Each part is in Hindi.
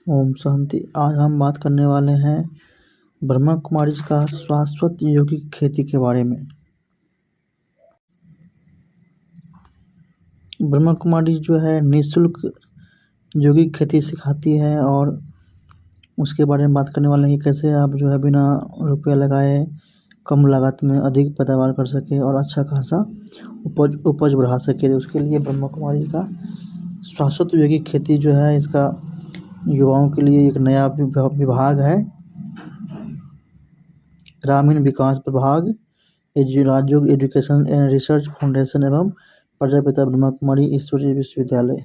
ओम शांति। आज हम बात करने वाले हैं ब्रह्मा कुमारी का शाश्वत यौगिक खेती के बारे में। ब्रह्मा कुमारी जो है निःशुल्क यौगिक खेती सिखाती है और उसके बारे में बात करने वाले हैं कि कैसे आप जो है बिना रुपये लगाए कम लागत में अधिक पैदावार कर सके और अच्छा खासा उपज बढ़ा सके। उसके लिए ब्रह्मा कुमारी का शाश्वत यौगिक खेती जो है इसका युवाओं के लिए एक नया विभाग है। ग्रामीण विकास विभाग, राजयोग एजुकेशन एंड रिसर्च फाउंडेशन एवं प्रजापिता ब्रह्मा कुमारी ईश्वरीय विश्वविद्यालय।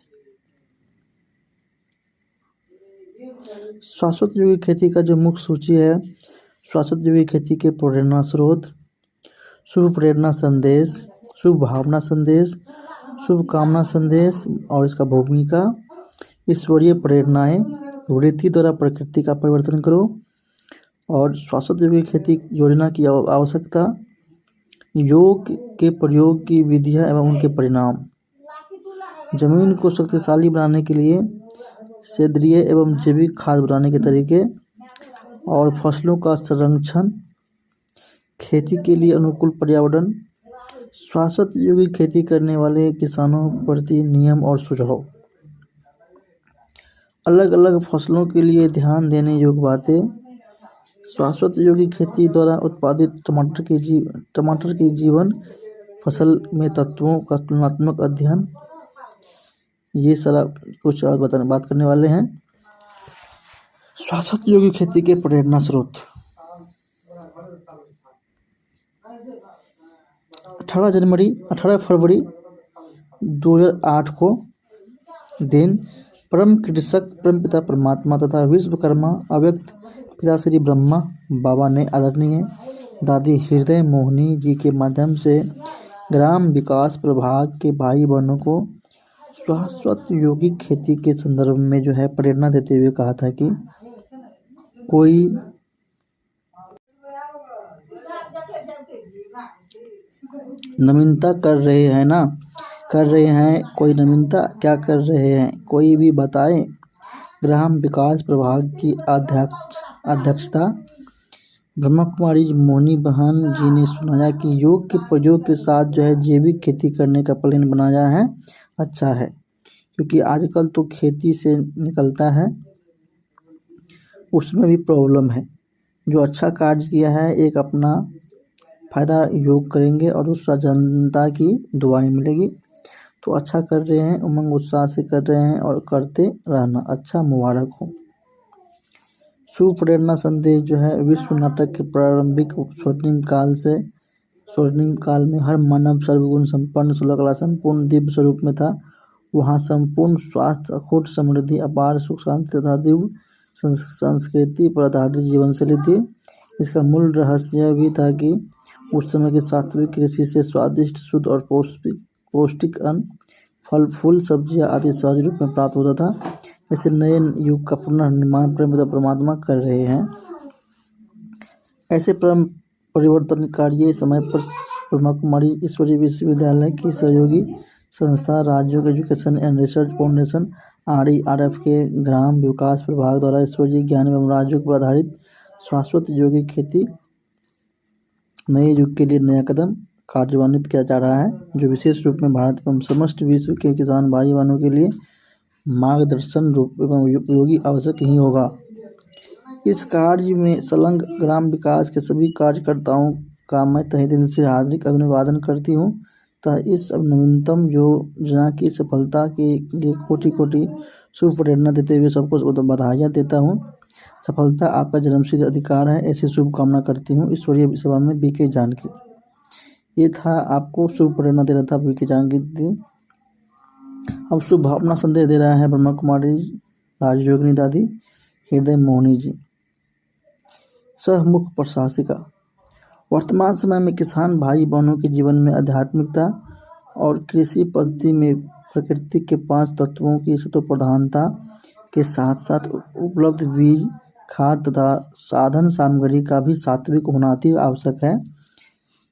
शाश्वत यौगिक खेती का जो मुख्य सूची है, शाश्वत यौगिक खेती के प्रेरणा स्रोत, शुभ प्रेरणा संदेश, शुभ भावना संदेश, शुभकामना संदेश और इसका भूमिका, ईश्वरीय प्रेरणाएं, वृत्ति द्वारा प्रकृति का परिवर्तन करो और शाश्वत यौगिक खेती योजना की आवश्यकता, योग के प्रयोग की विधियां एवं उनके परिणाम, जमीन को शक्तिशाली बनाने के लिए सेंद्रीय एवं जैविक खाद बनाने के तरीके और फसलों का संरक्षण, खेती के लिए अनुकूल पर्यावरण, शाश्वत यौगिक खेती करने वाले किसानों प्रति नियम और सुझाव, अलग अलग फसलों के लिए ध्यान देने योग्य बातें, शाश्वत यौगिक खेती द्वारा उत्पादित टमाटर की जीवन फसल में तत्वों का तुलनात्मक अध्ययन, ये सारा कुछ बात करने वाले हैं। शाश्वत यौगिक खेती के प्रेरणा स्रोत। 18 फरवरी 2008 को दिन परम कृषक परम पिता परमात्मा तथा विश्वकर्मा अव्यक्त पिता श्री ब्रह्मा बाबा ने आदरणीय दादी हृदय मोहिनी जी के माध्यम से ग्राम विकास प्रभाग के भाई बहनों को शाश्वत यौगिक खेती के संदर्भ में जो है प्रेरणा देते हुए कहा था कि कोई नवीनता कर रहे हैं कोई नवीनता क्या कर रहे हैं, कोई भी बताए। ग्राम विकास प्रभाग की अध्यक्षता ब्रह्मा कुमारी मोहिनी बहन जी ने सुनाया कि योग के प्रयोग के साथ जो है जैविक खेती करने का प्लान बनाया है। अच्छा है, क्योंकि आजकल तो खेती से निकलता है उसमें भी प्रॉब्लम है। जो अच्छा कार्य किया है, एक अपना फ़ायदा योग करेंगे और दूसरा जनता की दुआएं मिलेगी। तो अच्छा कर रहे हैं, उमंग उत्साह से कर रहे हैं और करते रहना, अच्छा मुबारक हो। शुभ प्रेरणा संदेश जो है विश्व नाटक के प्रारंभिक स्वर्णिम काल में हर मानव सर्वगुण संपन्न, सुलभ कला संपूर्ण दिव्य स्वरूप में था। वहाँ संपूर्ण स्वास्थ्य, अखूट समृद्धि, अपार सुख शांति तथा दिव्य संस्कृति पर आधारित जीवन शैली थी। इसका मूल रहस्य यह भी था कि उस समय की सात्विक कृषि से स्वादिष्ट, शुद्ध और पौष्टिक अन्न, फल फूल, सब्जियां आदि सहज रूप में प्राप्त होता था। ऐसे नए युग का पुनर्निर्माण परमात्मा कर रहे हैं। ऐसे परिवर्तनकारी समय पर ब्रह्मा कुमारी ईश्वरीय विश्वविद्यालय की सहयोगी संस्था Rajyoga education and research foundation RERF के ग्राम विकास विभाग द्वारा ईश्वरीय ज्ञान एवं राजयोग पर आधारित शाश्वत यौगिक खेती नए युग के लिए नया कदम कार्यान्वित किया जा रहा है, जो विशेष रूप में भारत एवं समस्त विश्व के किसान भाई बहनों के लिए मार्गदर्शन रूप एवं उपयोगी आवश्यक ही होगा। इस कार्य में संलग्न ग्राम विकास के सभी कार्यकर्ताओं का मैं तहे दिल से हार्दिक अभिनंदन करती हूँ तथा इस नवीनतम योजना की सफलता के लिए कोटि कोटि शुभ प्रेरणा देते हुए सबको बधाइयाँ देता हूँ। सफलता आपका जन्मसिद्ध अधिकार है, ऐसी शुभकामना करती हूँ। ईश्वरीय सेवा में BK जानकी। ये था, आपको शुभ प्रेरणा दे रहा था BK जानकी। अब शुभ भावना संदेश दे रहा है ब्रह्मा कुमारी राजयोगिनी दादी हृदय मोहिनी जी। सहमुख प्रशासिका। वर्तमान समय में किसान भाई बहनों के जीवन में आध्यात्मिकता और कृषि पद्धति में प्रकृति के 5 तत्वों की प्रधानता के साथ साथ उपलब्ध बीज, खाद तथा साधन सामग्री का भी सात्विक होना अति आवश्यक है,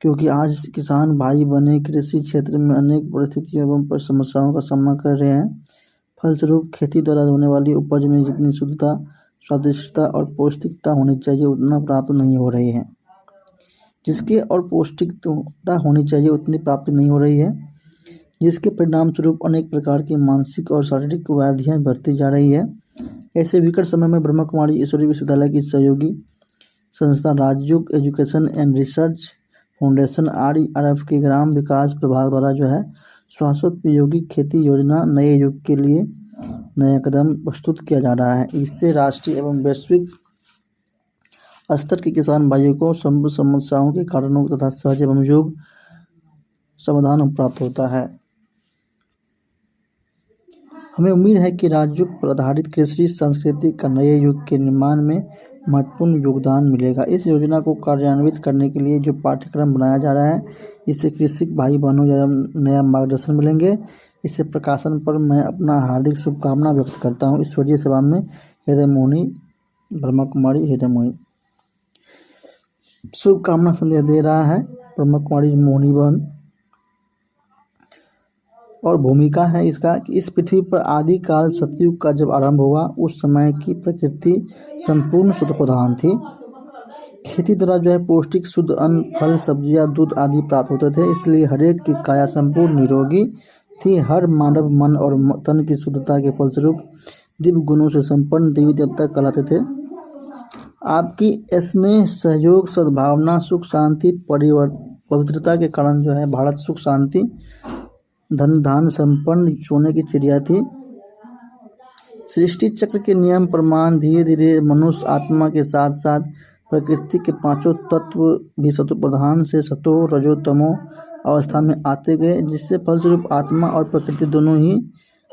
क्योंकि आज किसान भाई बहनें कृषि क्षेत्र में अनेक परिस्थितियों एवं समस्याओं का सामना कर रहे हैं। फलस्वरूप खेती द्वारा होने वाली उपज में जितनी शुद्धता, स्वादिष्टता और पौष्टिकता होनी चाहिए उतना प्राप्त नहीं हो रही है जिसके परिणाम स्वरूप अनेक प्रकार की मानसिक और शारीरिक व्याधियां बढ़ती जा रही है। ऐसे विकट समय में ब्रह्मा कुमारी ईश्वरीय विश्वविद्यालय की सहयोगी संस्था Rajyoga education and research foundation RERF के ग्राम विकास प्रभाग द्वारा जो है शाश्वत उपयोगी खेती योजना नए युग के लिए नया कदम प्रस्तुत किया जा रहा है। इससे राष्ट्रीय एवं वैश्विक स्तर के किसान भाइयों को संभव समस्याओं के कारणों तथा सहज एवं योग्य समाधान प्राप्त होता है। हमें उम्मीद है कि राजयोग पर आधारित कृषि संस्कृति का नए युग के निर्माण में महत्वपूर्ण योगदान मिलेगा। इस योजना को कार्यान्वित करने के लिए जो पाठ्यक्रम बनाया जा रहा है, इससे कृषक भाई बहनों नया मार्गदर्शन मिलेंगे। इससे प्रकाशन पर मैं अपना हार्दिक शुभकामना व्यक्त करता हूँ। ईश्वरीय सेवा में हृदय मोहिनी ब्रह्मा कुमारी हृदय मोहिनी शुभकामना संदेश दे रहा है ब्रह्मा कुमारी मोहिनी बहन। और भूमिका है इसका कि इस पृथ्वी पर आदिकाल सतयुग का जब आरंभ हुआ, उस समय की प्रकृति संपूर्ण शुद्ध प्रधान थी। खेती द्वारा जो है पौष्टिक शुद्ध अन्न, फल, सब्जियां, दूध आदि प्राप्त होते थे। इसलिए हरेक की काया संपूर्ण निरोगी थी। हर मानव मन और तन की शुद्धता के फलस्वरूप दिव्य गुणों से संपन्न देवी देवता कहलाते थे। आपकी स्नेह, सहयोग, सद्भावना, सुख शांति, पवित्रता के कारण जो है भारत सुख शांति धन धान संपन्न सोने की चिड़िया थी। सृष्टि चक्र के नियम प्रमाण धीरे धीरे मनुष्य आत्मा के साथ साथ प्रकृति के पांचों तत्व भी सत्व प्रधान से सतो रजो तमो अवस्था में आते गए, जिससे फलस्वरूप आत्मा और प्रकृति दोनों ही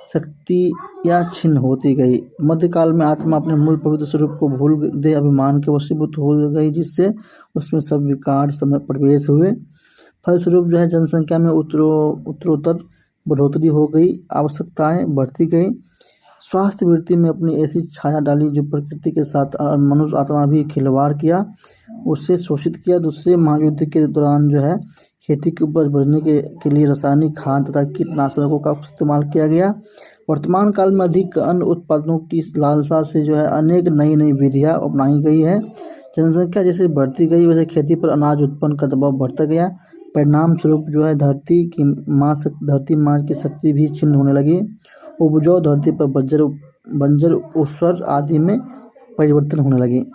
शक्तियाँ छिन्न होती गई। मध्यकाल में आत्मा अपने मूल पवित्र स्वरूप को भूल दे अभिमान के वशीभूत हो गई, जिससे उसमें सब विकार समय प्रवेश हुए। फलस्वरूप जो है जनसंख्या में उत्तरोत्तर बढ़ोतरी हो गई, आवश्यकताएं बढ़ती गई। स्वास्थ्य वृत्ति में अपनी ऐसी छाया डाली जो प्रकृति के साथ मनुष्य आत्मा भी खिलवाड़ किया, उससे शोषित किया। दूसरे महायुद्ध के दौरान जो है खेती की उपज बढ़ने के लिए रासायनिक खाद तथा कीटनाशकों का इस्तेमाल किया गया। वर्तमान काल में अधिक अन्न उत्पादनों की लालसा से जो है अनेक नई नई विधियाँ अपनाई गई है। जनसंख्या जैसे बढ़ती गई वैसे खेती पर अनाज उत्पन्न का दबाव बढ़ता गया। परिणाम स्वरूप जो है धरती माँ की शक्ति भी छिन्न होने लगी। उपजाऊ धरती पर बंजर उपसर्ग आदि में परिवर्तन होने लगी।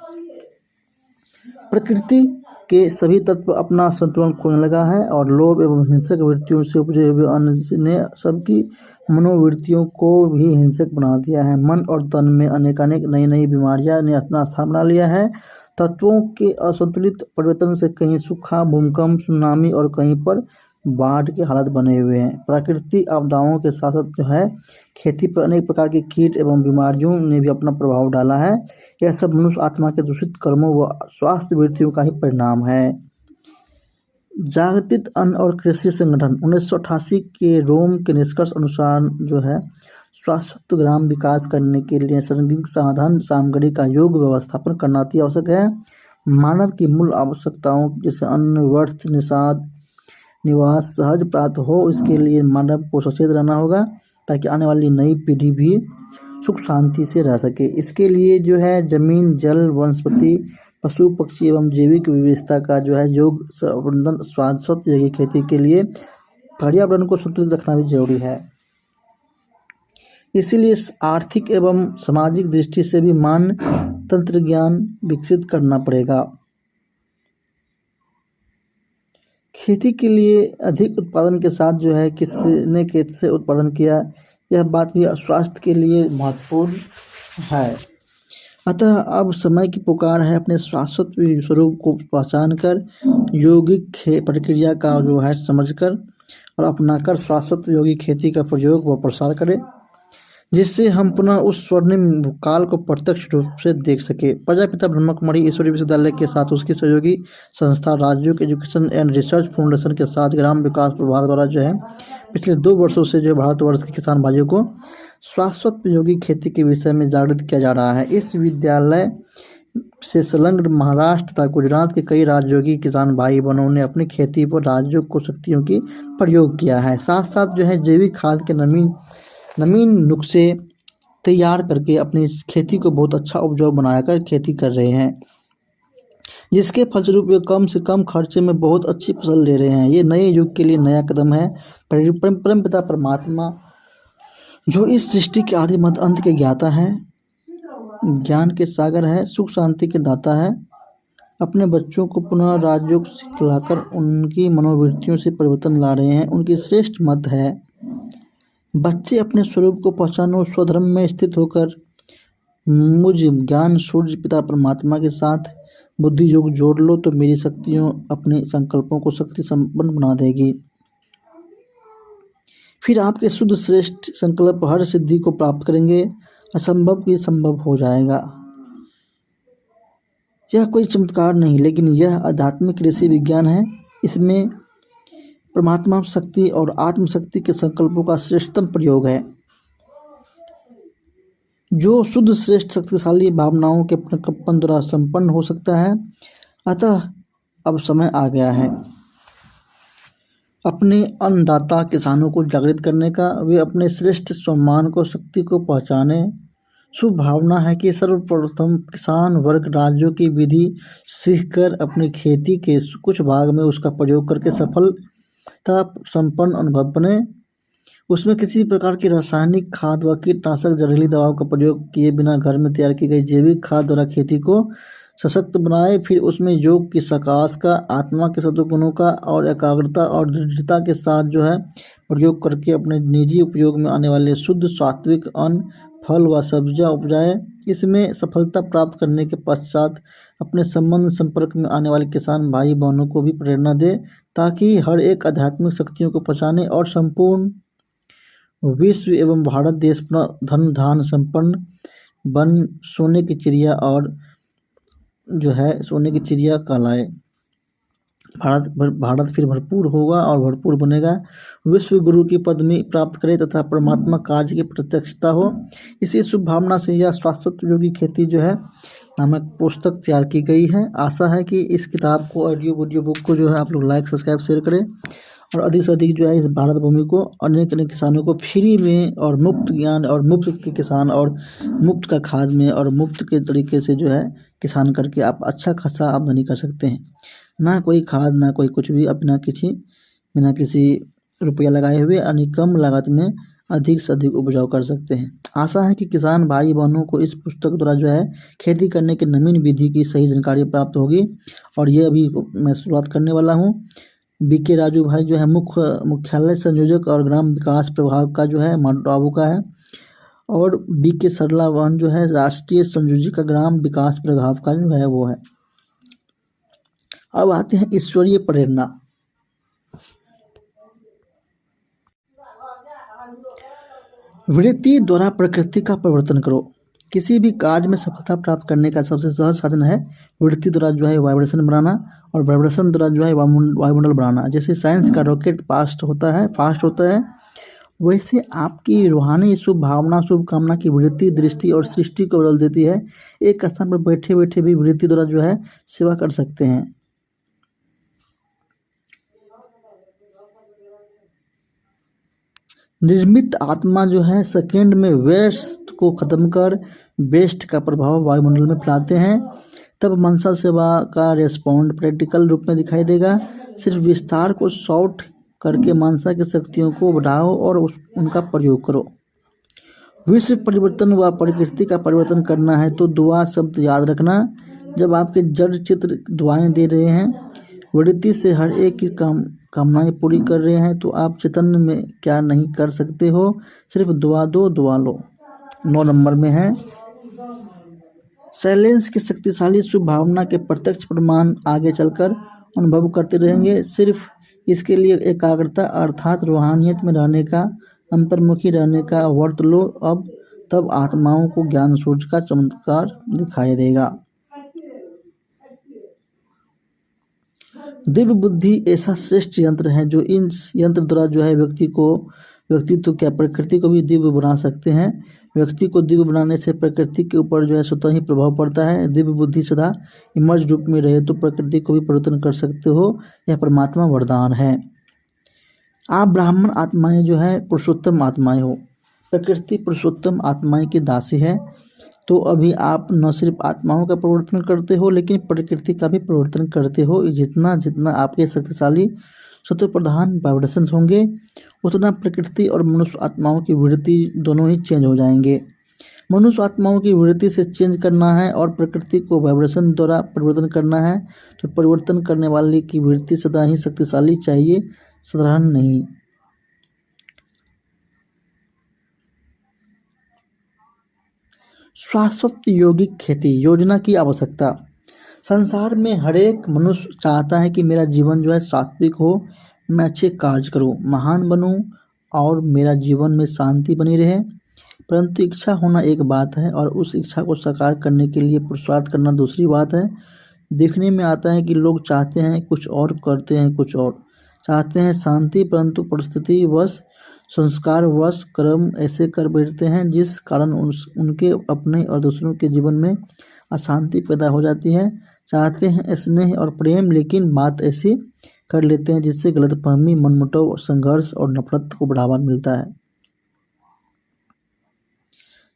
प्रकृति के सभी तत्व अपना संतुलन खोने लगा है और लोभ एवं हिंसक वृत्तियों से उपजे हुए अन्न ने सबकी मनोवृत्तियों को भी हिंसक बना दिया है। मन और तन में अनेकानेक नई नई बीमारियां ने अपना स्थान बना लिया है। तत्वों के असंतुलित परिवर्तन से कहीं सूखा, भूकंप, सुनामी और कहीं पर बाढ़ के हालात बने हुए हैं। प्राकृतिक आपदाओं के साथ साथ जो है खेती पर अनेक प्रकार के कीट एवं बीमारियों ने भी अपना प्रभाव डाला है। यह सब मनुष्य आत्मा के दूषित कर्मों व स्वास्थ्य वृत्तियों का ही परिणाम है। जागतिक अन्न और कृषि संगठन 1988 के रोम के निष्कर्ष अनुसार जो है शाश्वत ग्राम विकास करने के लिए नैसर्गिक साधन सामग्री का योग्य व्यवस्थापन करना अति आवश्यक है। मानव की मूल आवश्यकताओं जैसे अन्न, वस्त्र, निवास सहज प्राप्त हो, इसके लिए मानव को सचेत रहना होगा ताकि आने वाली नई पीढ़ी भी सुख शांति से रह सके। इसके लिए जो है जमीन, जल, वनस्पति, पशु पक्षी एवं जैविक विविधता का जो है योग प्रबंधन शाश्वत जैविक खेती के लिए पर्यावरण को संतुलित रखना भी जरूरी है। इसीलिए आर्थिक एवं सामाजिक दृष्टि से भी मान तंत्र ज्ञान विकसित करना पड़ेगा। खेती के लिए अधिक उत्पादन के साथ जो है किसने कैसे उत्पादन किया, यह बात भी स्वास्थ्य के लिए महत्वपूर्ण है। अतः अब समय की पुकार है अपने शाश्वत स्वरूप को पहचान कर यौगिक प्रक्रिया का जो है समझकर और अपनाकर शाश्वत यौगिक खेती का प्रयोग व प्रसार करें, जिससे हम पुनः उस स्वर्णिम काल को प्रत्यक्ष रूप से देख सके। प्रजापिता ब्रह्मा कुमारी ईश्वरीय विश्वविद्यालय के साथ उसकी सहयोगी संस्था Rajyoga education and research foundation के साथ ग्राम विकास प्रभाग द्वारा जो है पिछले 2 वर्षों से जो भारतवर्ष के किसान भाइयों को शाश्वत यौगिक खेती के विषय में जागृत किया जा रहा है। इस विद्यालय से संलग्न महाराष्ट्र तथा गुजरात के कई राजयोगी किसान भाई बहनों ने अपनी खेती पर राजयोग को शक्तियों की प्रयोग किया है। साथ साथ जो है जैविक खाद के नमी नवीन नुस्खे तैयार करके अपनी खेती को बहुत अच्छा उपजाऊ बनाकर खेती कर रहे हैं, जिसके फलस्वरूप वे कम से कम खर्चे में बहुत अच्छी फसल ले रहे हैं। ये नए युग के लिए नया कदम है। परमपिता परमात्मा जो इस सृष्टि के आदि मध्य अंत के ज्ञाता है, ज्ञान के सागर है, सुख शांति के दाता है, अपने बच्चों को पुनः राजयोग सिखलाकर उनकी मनोवृत्तियों से परिवर्तन ला रहे हैं। उनकी श्रेष्ठ मत है, बच्चे अपने स्वरूप को पहचानो, स्वधर्म में स्थित होकर मुझ ज्ञान सूर्य पिता परमात्मा के साथ बुद्धि योग जोड़ लो तो मेरी शक्तियों अपने संकल्पों को शक्ति संपन्न बना देगी। फिर आपके शुद्ध श्रेष्ठ संकल्प हर सिद्धि को प्राप्त करेंगे, असंभव भी संभव हो जाएगा। यह कोई चमत्कार नहीं, लेकिन यह आध्यात्मिक ऋषि विज्ञान है। इसमें परमात्मा शक्ति और आत्मशक्ति के संकल्पों का श्रेष्ठतम प्रयोग है, जो शुद्ध श्रेष्ठ शक्तिशाली भावनाओं के प्रकंपन द्वारा संपन्न हो सकता है। अतः अब समय आ गया है अपने अन्नदाता किसानों को जागृत करने का। वे अपने श्रेष्ठ सम्मान को शक्ति को पहचाने। शुभ भावना है कि सर्वप्रथम किसान वर्ग राज्यों की विधि सीखकर अपनी खेती के कुछ भाग में उसका प्रयोग करके सफलता संपन्न अनुभव बने। उसमें किसी प्रकार की रासायनिक खाद व कीटनाशक जहरीली दवाओं का प्रयोग किए बिना घर में तैयार की गई जैविक खाद द्वारा खेती को सशक्त बनाए। फिर उसमें योग की सकाश का, आत्मा के सद्गुणों का और एकाग्रता और दृढ़ता के साथ जो है प्रयोग करके अपने निजी उपयोग में आने वाले शुद्ध सात्विक अन्न, फल व सब्जियां उपजाए। इसमें सफलता प्राप्त करने के पश्चात अपने संपर्क में आने वाले किसान भाई बहनों को भी प्रेरणा दे, ताकि हर एक आध्यात्मिक शक्तियों को पहचाने और संपूर्ण विश्व एवं भारत देश धन धान संपन्न बन सोने की चिड़िया और जो है सोने की चिड़िया कहलाए। भारत फिर भरपूर होगा और भरपूर बनेगा, विश्व गुरु की पदवी प्राप्त करे तथा परमात्मा कार्य की प्रत्यक्षता हो। इसी शुभ भावना से यह शाश्वत योगी खेती जो है नामक पुस्तक तैयार की गई है। आशा है कि इस किताब को ऑडियो बुक को जो है आप लोग लाइक सब्सक्राइब शेयर करें और अधिक से अधिक जो है इस भारत भूमि को अनेक अनेक किसानों को फ्री में और मुफ्त ज्ञान और मुफ्त के किसान और मुफ्त का खाद में और मुफ्त के तरीके से जो है किसान करके आप अच्छा खासा आमदनी कर सकते हैं। ना कोई खाद ना कोई कुछ भी, अपना बिना किसी रुपया लगाए हुए यानी कम लागत में अधिक से अधिक उपजाऊ कर सकते हैं। आशा है कि किसान भाई बहनों को इस पुस्तक द्वारा जो है खेती करने की नवीन विधि की सही जानकारी प्राप्त होगी। और ये अभी मैं शुरुआत करने वाला हूँ। बीके राजू भाई जो है मुख्यालय संयोजक और ग्राम विकास प्रभाग का जो है माउंट का है, और बीके सरला वन जो है राष्ट्रीय संयोजिका ग्राम विकास प्रभाग का जो है वो है। अब आते हैं ईश्वरीय प्रेरणा। वृत्ति द्वारा प्रकृति का परिवर्तन करो। किसी भी कार्य में सफलता प्राप्त करने का सबसे सहज साधन है वृत्ति द्वारा जो है वाइब्रेशन बनाना, और वाइब्रेशन द्वारा जो है वायुमंडल बनाना। जैसे साइंस का रॉकेट फास्ट होता है, वैसे आपकी रूहानी शुभ भावना शुभ कामना की वृत्ति दृष्टि और सृष्टि को बदल देती है। एक स्थान पर बैठे बैठे भी वृत्ति द्वारा जो है सेवा कर सकते हैं। निर्मित आत्मा जो है सेकेंड में वेस्ट को खत्म कर बेस्ट का प्रभाव वायुमंडल में फैलाते हैं। तब मनसा सेवा का रेस्पॉन्ड प्रैक्टिकल रूप में दिखाई देगा। सिर्फ विस्तार को शॉर्ट करके मनसा की शक्तियों को बढ़ाओ और उनका प्रयोग करो। विश्व परिवर्तन व प्रकृति का परिवर्तन करना है तो दुआ शब्द याद रखना। जब आपके जड़ चित्र दुआएं दे रहे हैं, वृत्ति से हर एक की कामनाएं पूरी कर रहे हैं, तो आप चैतन्य में क्या नहीं कर सकते हो। सिर्फ दुआ दो, दुआ लो। 9 नंबर में है साइलेंस की शक्तिशाली शुभ भावना के प्रत्यक्ष प्रमाण आगे चलकर अनुभव करते रहेंगे। सिर्फ इसके लिए एकाग्रता अर्थात रूहानियत में रहने का, अंतर्मुखी रहने का व्रत लो। तब आत्माओं को ज्ञान सूर्य का चमत्कार दिखाई देगा। दिव्य बुद्धि ऐसा श्रेष्ठ यंत्र है जो इन यंत्र द्वारा जो है व्यक्तित्व क्या प्रकृति को भी दिव्य बना सकते हैं। व्यक्ति को दिव्य बनाने से प्रकृति के ऊपर जो है स्वतः ही प्रभाव पड़ता है। दिव्य बुद्धि सदा इमर्ज रूप में रहे तो प्रकृति को भी परिवर्तन कर सकते हो। यह परमात्मा वरदान है। आप ब्राह्मण आत्माएं जो है पुरुषोत्तम आत्माएं हो। प्रकृति पुरुषोत्तम आत्माएं की दासी है। तो अभी आप न सिर्फ आत्माओं का परिवर्तन करते हो लेकिन प्रकृति का भी परिवर्तन करते हो। जितना जितना आपके शक्तिशाली सत्व प्रधान वाइब्रेशन होंगे उतना प्रकृति और मनुष्य आत्माओं की वृत्ति दोनों ही चेंज हो जाएंगे। मनुष्य आत्माओं की वृत्ति से चेंज करना है और प्रकृति को वाइब्रेशन द्वारा परिवर्तन करना है। तो परिवर्तन करने वाले की वृत्ति सदा ही शक्तिशाली चाहिए, साधारण नहीं। शाश्वत यौगिक खेती योजना की आवश्यकता। संसार में हर एक मनुष्य चाहता है कि मेरा जीवन जो है सात्विक हो, मैं अच्छे कार्य करूं, महान बनूं और मेरा जीवन में शांति बनी रहे। परंतु इच्छा होना एक बात है और उस इच्छा को साकार करने के लिए पुरुषार्थ करना दूसरी बात है। देखने में आता है कि लोग चाहते हैं कुछ और, करते हैं कुछ और। चाहते हैं शांति परंतु परिस्थिति वश, संस्कार वश कर्म ऐसे कर बैठते हैं जिस कारण उनके अपने और दूसरों के जीवन में अशांति पैदा हो जाती है। चाहते हैं स्नेह और प्रेम लेकिन बात ऐसी कर लेते हैं जिससे गलतफहमी, मनमुटाव, संघर्ष और नफरत को बढ़ावा मिलता है।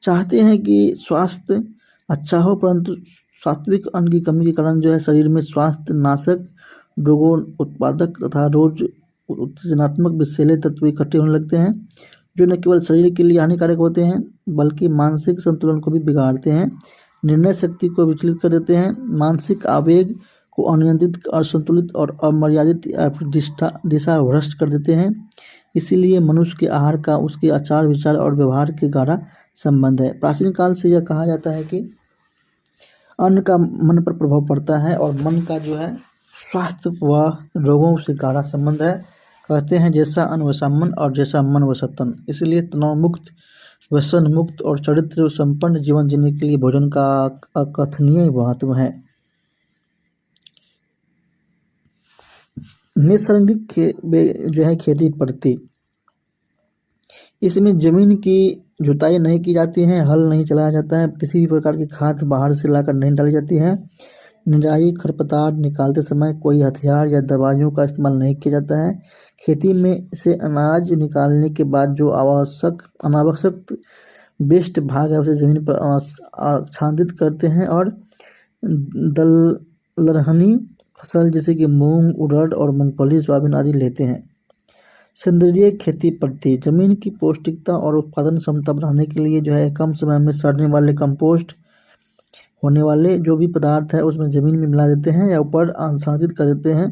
चाहते हैं कि स्वास्थ्य अच्छा हो परंतु सात्विक अन्न की कमी के कारण जो है शरीर में स्वास्थ्य नाशक, रोगों उत्पादक तथा रोज उत्तेजनात्मक विषैले तत्व इकट्ठे होने लगते हैं जो न केवल शरीर के लिए हानिकारक होते हैं बल्कि मानसिक संतुलन को भी बिगाड़ते हैं, निर्णय शक्ति को विचलित कर देते हैं, मानसिक आवेग को अनियंत्रित, असंतुलित और अमर्यादित या फिर दिशा भ्रष्ट कर देते हैं। इसीलिए मनुष्य के आहार का उसके आचार विचार और व्यवहार के गहरा संबंध है। प्राचीन काल से यह कहा जाता है कि अन्न का मन पर प्रभाव पड़ता है और मन का जो है स्वास्थ्य व रोगों से गहरा संबंध है। कहते हैं जैसा अन्न वैसा मन और जैसा मन वैसा तन। इसलिए तनाव मुक्त, व्यसन मुक्त और चरित्र संपन्न जीवन जीने के लिए भोजन का अकथनीय महत्व है। नैसर्गिक जो है खेती पद्धति, इसमें जमीन की जुताई नहीं की जाती है, हल नहीं चलाया जाता है, किसी भी प्रकार की खाद बाहर से लाकर नहीं डाली जाती है। निराई खरपतवार निकालते समय कोई हथियार या दवाइयों का इस्तेमाल नहीं किया जाता है। खेती में से अनाज निकालने के बाद जो अनावश्यक वेस्ट भाग है उसे जमीन पर आच्छादित करते हैं और दलहनी फसल जैसे कि मूंग, उड़द और मूंगफली, सोयाबीन आदि लेते हैं। सेंद्रीय खेती पद्धति, जमीन की पौष्टिकता और उत्पादन क्षमता बढ़ाने के लिए जो है कम समय में सड़ने वाले कंपोस्ट होने वाले जो भी पदार्थ है उसमें ज़मीन में मिला देते हैं या ऊपर आच्छादित कर देते हैं।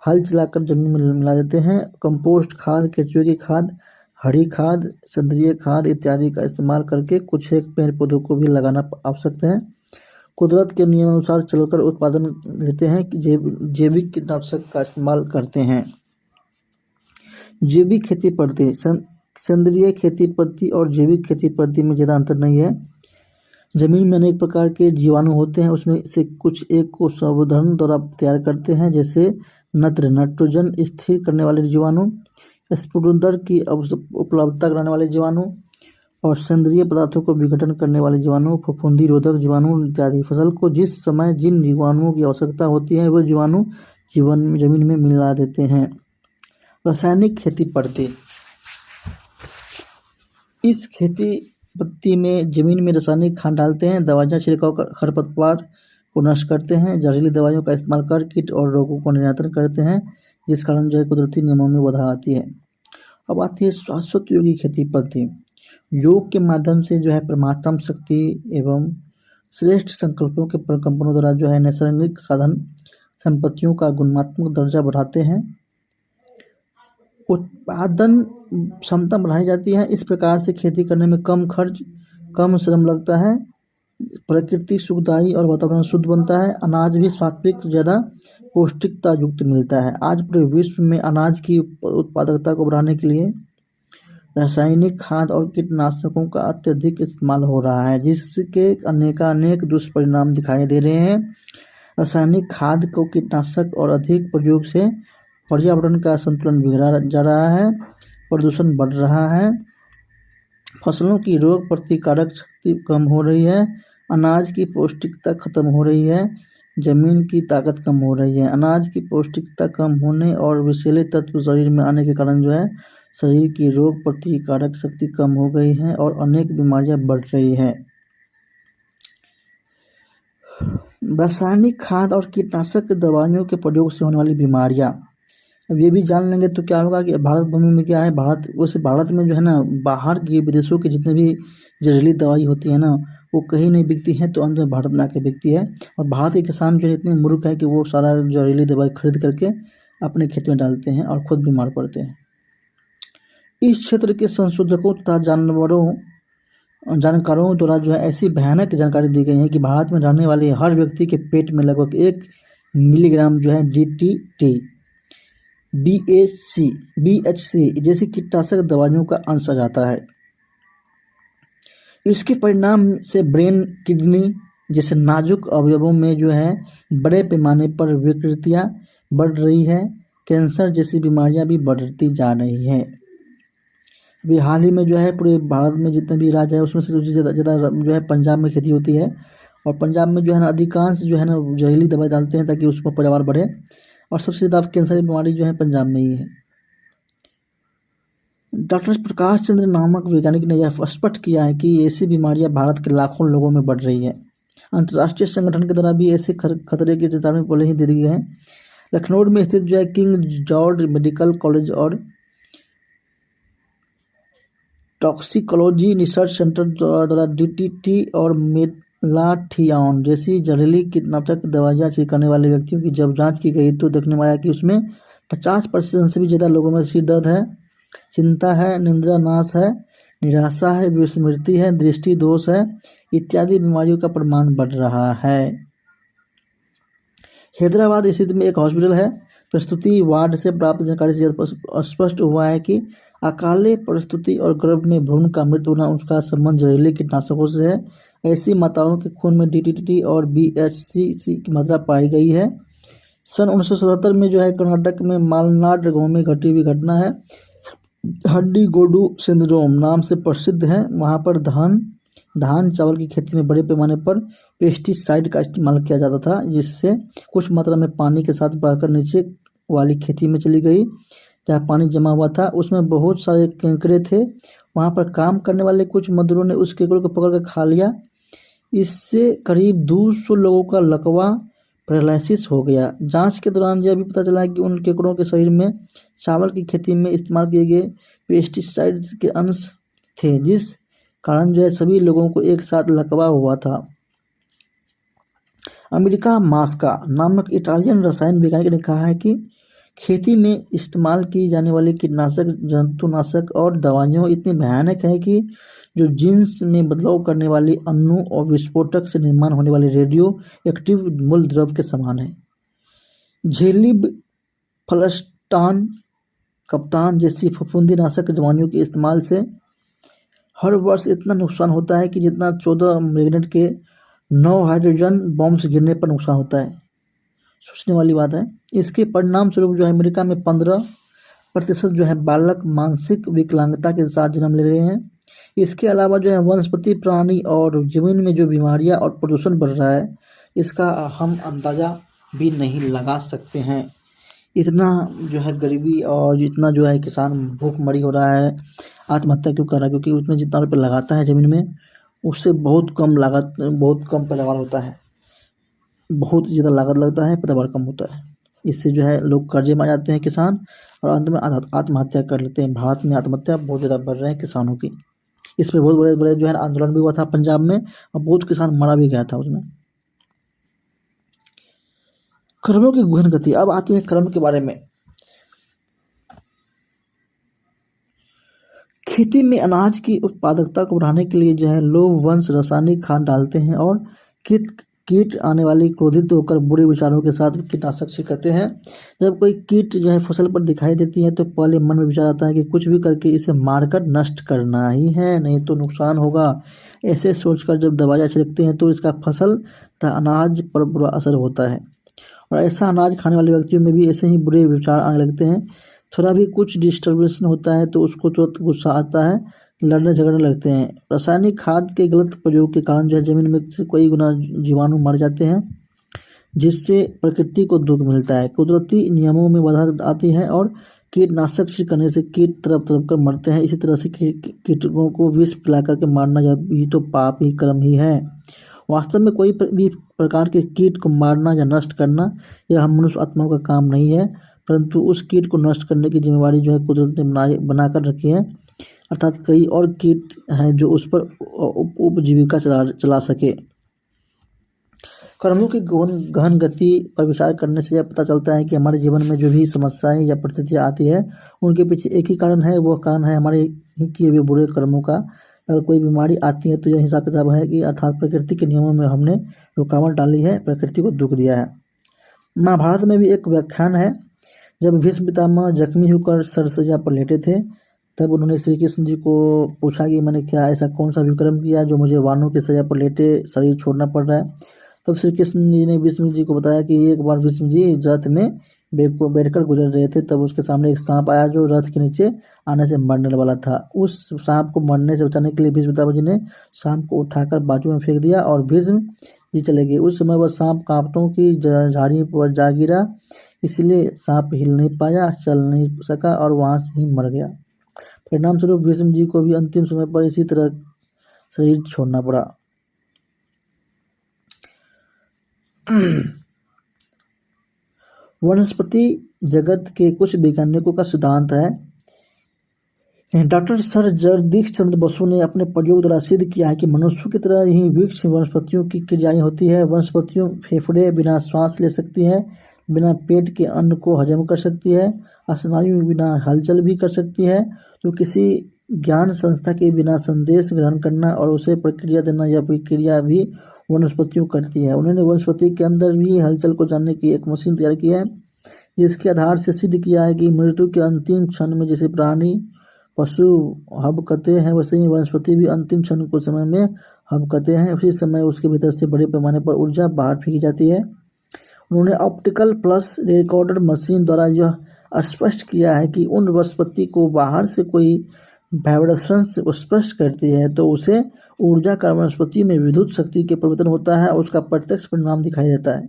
हल चलाकर ज़मीन में मिला देते हैं। कंपोस्ट खाद, केंचुए की खाद, हरी खाद, सेंद्रीय खाद इत्यादि का इस्तेमाल करके कुछ एक पेड़ पौधों को भी लगाना आवश्यक है। कुदरत के नियमानुसार चलकर उत्पादन लेते हैं कि जैविक कीटनाशक का इस्तेमाल करते हैं। जैविक खेती पद्धति, सेंद्रीय खेती पद्धति और जैविक खेती पद्धति में ज़्यादा अंतर नहीं है। जमीन में अनेक प्रकार के जीवाणु होते हैं, उसमें से कुछ एक को संवर्धन द्वारा तैयार करते हैं जैसे नाइट्रोजन स्थिर करने वाले जीवाणु, स्फुरद की उपलब्धता कराने वाले जीवाणु और सेंद्रीय पदार्थों को विघटन करने वाले जीवाणु, फफूंदी रोधक जीवाणु इत्यादि। फसल को जिस समय जिन जीवाणुओं की आवश्यकता होती है वह जीवाणु जमीन में मिला देते हैं। रासायनिक खेती पद्धति, इस खेती पद्धति में जमीन में रासायनिक खाद डालते हैं, दवाइयाँ छिड़काव कर खरपतवार को नष्ट करते हैं, जहरीली दवाइयों का इस्तेमाल कर कीट और रोगों को नियंत्रण करते हैं जिस कारण जो है कुदरती नियमों में बाधा आती है। अब आती है शाश्वत योगी खेती पद्धति। योग के माध्यम से जो है परमात्म शक्ति एवं श्रेष्ठ संकल्पों के प्रकंपनों द्वारा जो है नैसर्गिक साधन संपत्तियों का गुणात्मक दर्जा बढ़ाते हैं, उत्पादन क्षमता बढ़ाई जाती है। इस प्रकार से खेती करने में कम खर्च, कम श्रम लगता है, प्रकृति सुखदायी और वातावरण शुद्ध बनता है। अनाज भी सात्विक ज़्यादा पौष्टिकता युक्त मिलता है। आज पूरे विश्व में अनाज की उत्पादकता को बढ़ाने के लिए रासायनिक खाद और कीटनाशकों का अत्यधिक इस्तेमाल हो रहा है जिसके अनेक दुष्परिणाम दिखाई दे रहे हैं। रासायनिक खाद को कीटनाशक और अधिक प्रयोग से पर्यावरण का संतुलन बिगड़ा जा रहा है, प्रदूषण बढ़ रहा है, फसलों की रोग प्रतिकारक शक्ति कम हो रही है, अनाज की पौष्टिकता खत्म हो रही है, जमीन की ताकत कम हो रही है। अनाज की पौष्टिकता कम होने और विषैले तत्व शरीर में आने के कारण जो है शरीर की रोग प्रतिकारक शक्ति कम हो गई है और अनेक बीमारियां बढ़ रही हैं। रासायनिक खाद और कीटनाशक दवाइयों के प्रयोग से होने वाली बीमारियां, अब ये भी जान लेंगे तो क्या होगा कि भारत भूमि में क्या है, भारत में जो है ना, बाहर के विदेशों के जितने भी जहरीली दवाई होती है ना, वो कहीं नहीं बिकती हैं, तो अंत में भारत में आके बिकती है। और भारत के किसान जो है इतने मूर्ख है कि वो सारा जहरीली दवाई खरीद करके अपने खेत में डालते हैं और खुद बीमार पड़ते हैं। इस क्षेत्र के संशोधकों तथा जानकारों द्वारा जो है ऐसी भयानक जानकारी दी गई है कि भारत में रहने वाले हर व्यक्ति के पेट में लगभग 1 मिलीग्राम जो है DDT, BHC जैसी कीटनाशक दवाइयों का अंश आ जाता है। इसके परिणाम से ब्रेन, किडनी जैसे नाजुक अवयवों में जो है बड़े पैमाने पर विकृतियां बढ़ रही है। कैंसर जैसी बीमारियां भी बढ़ती जा रही हैं। अभी हाल ही में जो है पूरे भारत में जितने भी राज्य है उसमें से सबसे ज़्यादा जो है पंजाब में खेती होती है। और पंजाब में जो है ना अधिकांश जो है ना जहरीली दवाई डालते हैं ताकि उसमें पैदावार बढ़े। और सबसे ज़्यादा कैंसर की बीमारी जो है पंजाब में ही है। डॉक्टर प्रकाश चंद्र नामक वैज्ञानिक ने यह स्पष्ट किया है कि ऐसी बीमारियां भारत के लाखों लोगों में बढ़ रही है। अंतर्राष्ट्रीय संगठन के द्वारा भी ऐसे खतरे की चेतावनी पहले ही दे दी है। लखनऊ में स्थित जो है किंग जॉर्ज मेडिकल कॉलेज और टॉक्सिकोलॉजी रिसर्च सेंटर द्वारा DDT और मेलाथियान जैसी जहरीली कीटनाशक दवाइयाँ छिड़कने वाले व्यक्तियों की जब जांच की गई तो देखने में आया कि उसमें 50% से भी ज़्यादा लोगों में सिर दर्द है, चिंता है, निद्रा नाश है, निराशा है, विस्मृति है, दृष्टि दोष है इत्यादि बीमारियों का प्रमाण बढ़ रहा है। हैदराबाद स्थित में एक हॉस्पिटल है। प्रसूति वार्ड से प्राप्त जानकारी से स्पष्ट हुआ है कि अकाले प्रसूति और गर्भ में भ्रूण का मृत्यु होना उसका संबंध जहरीले कीटनाशकों से है। ऐसी माताओं के खून में DDT और BHC की मात्रा पाई गई है। सन 1977 में जो है कर्नाटक में मालनाड गांव में घटी हुई घटना है। हड्डी गोडू सिंड्रोम नाम से प्रसिद्ध है। वहां पर धान चावल की खेती में बड़े पैमाने पर पेस्टिसाइड का इस्तेमाल किया जाता था, जिससे कुछ मात्रा में पानी के साथ बहकर नीचे वाली खेती में चली गई। जहाँ पानी जमा हुआ था उसमें बहुत सारे केंकरे थे। वहाँ पर काम करने वाले कुछ मजदूरों ने उस केंकरों को पकड़ कर खा लिया। इससे करीब 200 लोगों का लकवा पैरालिसिस हो गया। जांच के दौरान यह भी पता चला कि उन केंकरों के शरीर में चावल की खेती में इस्तेमाल किए गए पेस्टिसाइड्स के अंश थे, जिस कारण जो है सभी लोगों को एक साथ लकवा हुआ था। अमेरिका मास्का नामक इटालियन रसायन वैज्ञानिक ने कहा है कि खेती में इस्तेमाल की जाने वाली कीटनाशक, जंतुनाशक और दवाइयाँ इतनी भयानक है कि जो जीन्स में बदलाव करने वाली अणु और विस्फोटक से निर्माण होने वाले रेडियो एक्टिव मूल द्रव के समान है। झेलिब, फलस्टान, कप्तान जैसी फफूंदीनाशक दवाइयों के इस्तेमाल से हर वर्ष इतना नुकसान होता है कि जितना 14 मैग्नेट के 9 हाइड्रोजन बॉम्ब्स गिरने पर नुकसान होता है। सोचने वाली बात है। इसके परिणाम स्वरूप जो है अमेरिका में 15% जो है बालक मानसिक विकलांगता के साथ जन्म ले रहे हैं। इसके अलावा जो है वनस्पति, प्राणी और जमीन में जो बीमारियां और प्रदूषण बढ़ रहा है, इसका हम अंदाज़ा भी नहीं लगा सकते हैं। इतना जो है गरीबी और जितना जो है किसान भूखमरी हो रहा है, आत्महत्या क्यों कर रहा है, क्योंकि उसमें जितना रुपये लगाता है ज़मीन में उससे बहुत कम लागत, बहुत कम पैदावार होता है। बहुत ज़्यादा लागत लगता है, पैदावार कम होता है। इससे जो है लोग कर्जे में आ जाते हैं किसान, और अंत में आत्महत्या कर लेते हैं। भारत में आत्महत्या बहुत ज़्यादा बढ़ रहे हैं किसानों की। इस पर बहुत बड़े बड़े जो है आंदोलन भी हुआ था पंजाब में, और बहुत किसान मारा भी गया था उसमें। कर्मों की गहन गति। अब आती है कर्म के बारे में। खेती में अनाज की उत्पादकता को बढ़ाने के लिए जो है लोग वंश रासायनिक खाद डालते हैं और कीट आने वाली क्रोधित होकर बुरे विचारों के साथ कीटनाशक छिड़कते हैं। जब कोई कीट जो है फसल पर दिखाई देती है तो पहले मन में विचार आता है कि कुछ भी करके इसे मारकर नष्ट करना ही है, नहीं तो नुकसान होगा। ऐसे सोचकर जब दवाइयाँ छिड़कते हैं तो इसका फसल तथा अनाज पर बुरा असर होता है, और ऐसा अनाज खाने वाले व्यक्तियों में भी ऐसे ही बुरे विचार आने लगते हैं। थोड़ा भी कुछ डिस्टर्बेंस होता है तो उसको तुरंत गुस्सा आता है, लड़ने झगड़ने लगते हैं। रासायनिक खाद के गलत प्रयोग के कारण जो है जमीन में से कई गुना जीवाणु मर जाते हैं, जिससे प्रकृति को दुख मिलता है। कुदरती नियमों में बाधा आती है और कीटनाशक छिड़कने से कीट तड़प तड़प कर मरते हैं। इसी तरह से कीटों को विष पिला करके मारना भी तो पाप ही कर्म ही है। वास्तव में कोई भी प्रकार के कीट को मारना या नष्ट करना यह हम मनुष्य आत्माओं का काम नहीं है, परंतु उस कीट को नष्ट करने की जिम्मेवारी जो है कुदरत ने बनाकर रखी है, अर्थात कई और कीट हैं जो उस पर उपजीविका चला सके। कर्मों की गहन गति पर विचार करने से यह पता चलता है कि हमारे जीवन में जो भी समस्याएं या परिस्थितियाँ आती है उनके पीछे एक ही कारण है, वह कारण है हमारे ही किए हुए बुरे कर्मों का। अगर कोई बीमारी आती है तो यह हिसाब किताब है कि अर्थात प्रकृति के नियमों में हमने रुकावट डाली है, प्रकृति को दुख दिया है। महाभारत में भी एक व्याख्यान है, जब भीष्म पितामह जख्मी होकर सरसैया पर लेटे थे तब उन्होंने श्री कृष्ण जी को पूछा कि मैंने क्या ऐसा कौन सा विक्रम किया जो मुझे वानों के सैया पर लेटे शरीर छोड़ना पड़ रहा है। तब श्री कृष्ण जी ने विष्णु जी को बताया कि एक बार विष्णु जी रथ में बैठकर गुजर रहे थे, तब उसके सामने एक सांप आया जो रथ के नीचे आने से मरने वाला था। उस सांप को मरने से बचाने के लिए भीष्म पितामह जी ने सांप को उठाकर बाजू में फेंक दिया और भीष्म जी चले गए। उस समय वह सांप कांटों की झाड़ी पर जा गिरा, इसलिए सांप हिल नहीं पाया, चल नहीं सका और वहां से ही मर गया। परिणाम स्वरूप भीष्म जी को भी अंतिम समय पर इसी तरह शरीर छोड़ना पड़ा। वनस्पति जगत के कुछ वैज्ञानिकों का सिद्धांत है, डॉक्टर सर जगदीश चंद्र बसु ने अपने प्रयोग द्वारा सिद्ध किया है कि मनुष्यों की तरह ही वृक्ष वनस्पतियों की क्रियाएं होती है। वनस्पतियों फेफड़े बिना श्वास ले सकती है, बिना पेट के अन्न को हजम कर सकती है, स्नायु बिना हलचल भी कर सकती है। तो किसी ज्ञान संस्था के बिना संदेश ग्रहण करना और उसे प्रक्रिया देना यह प्रक्रिया भी वनस्पतियों करती है। उन्होंने वनस्पति के अंदर भी हलचल को जानने की एक मशीन तैयार की है, जिसके आधार से सिद्ध किया है कि मृत्यु के अंतिम क्षण में जैसे प्राणी पशु हबकते हैं, वैसे ही वनस्पति भी अंतिम क्षण को समय में हबकते हैं। उसी समय उसके भीतर से बड़े पैमाने पर ऊर्जा बाहर फेंकी जाती है। उन्होंने ऑप्टिकल प्लस रिकॉर्डर मशीन द्वारा यह स्पष्ट किया है कि उन वनस्पति को बाहर से कोई वाइब्रेशन स्पष्ट करती है तो उसे ऊर्जा का वनस्पति में विद्युत शक्ति के परिवर्तन होता है, उसका प्रत्यक्ष परिणाम दिखाई देता है।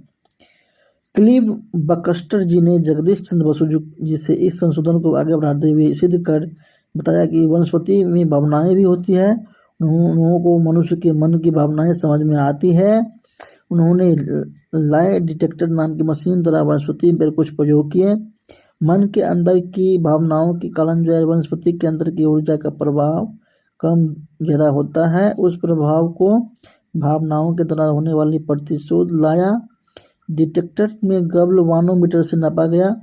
क्लीव बकस्टर जी ने जगदीश चंद्र बसु जी से इस संशोधन को आगे बढ़ाते हुए सिद्ध कर बताया कि वनस्पति में भावनाएं भी होती है, उन्होंने को मनुष्य के मन की भावनाएं समझ में आती है। उन्होंने लाई डिटेक्टर नाम की मशीन द्वारा वनस्पति पर कुछ प्रयोग किए। मन के अंदर की भावनाओं के कारण जो है वनस्पति के अंदर की ऊर्जा का प्रभाव कम ज़्यादा होता है। उस प्रभाव को भावनाओं के द्वारा होने वाली प्रतिशोध लाया डिटेक्टर में गैल्वेनोमीटर से नापा गया।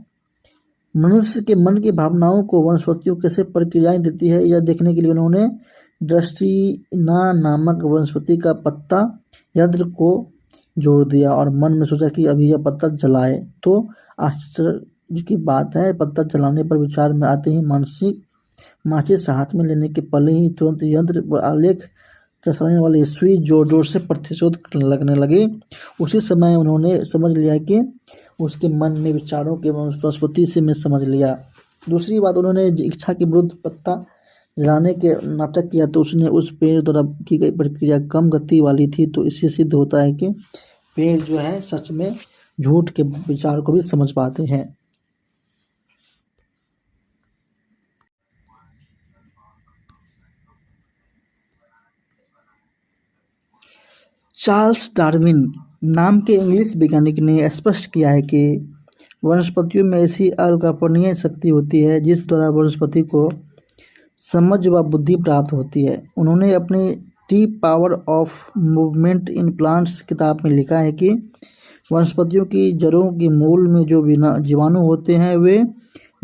मनुष्य के मन की भावनाओं को वनस्पतियों कैसे प्रक्रियाएं देती है यह देखने के लिए उन्होंने ड्रस्टिना नामक वनस्पति का पत्ता यंत्र को जोड़ दिया और मन में सोचा कि अभी यह पत्ता जलाए। तो आश्चर्य की बात है, पत्ता जलाने पर विचार में आते ही माचिस हाथ में लेने के पहले ही तुरंत यंत्र पर आलेख रसायन वाली सुई जोर जोर से प्रतिशोध लगने लगी। उसी समय उन्होंने समझ लिया कि उसके मन में विचारों के वनस्पति से मैं समझ लिया। दूसरी बात, उन्होंने इच्छा के विरुद्ध पत्ता जलाने के नाटक किया तो उसने उस पेड़ द्वारा की गई प्रक्रिया कम गति वाली थी, तो इससे सिद्ध होता है कि पेड़ जो है सच में झूठ के विचार को भी समझ पाते हैं। चार्ल्स डार्विन नाम के इंग्लिश वैज्ञानिक ने स्पष्ट किया है कि वनस्पतियों में ऐसी अकल्पनीय शक्ति होती है जिस द्वारा वनस्पति को समझ व बुद्धि प्राप्त होती है। उन्होंने अपनी T power of movement in plants किताब में लिखा है कि वनस्पतियों की जड़ों की मूल में जो जीवाणु होते हैं वे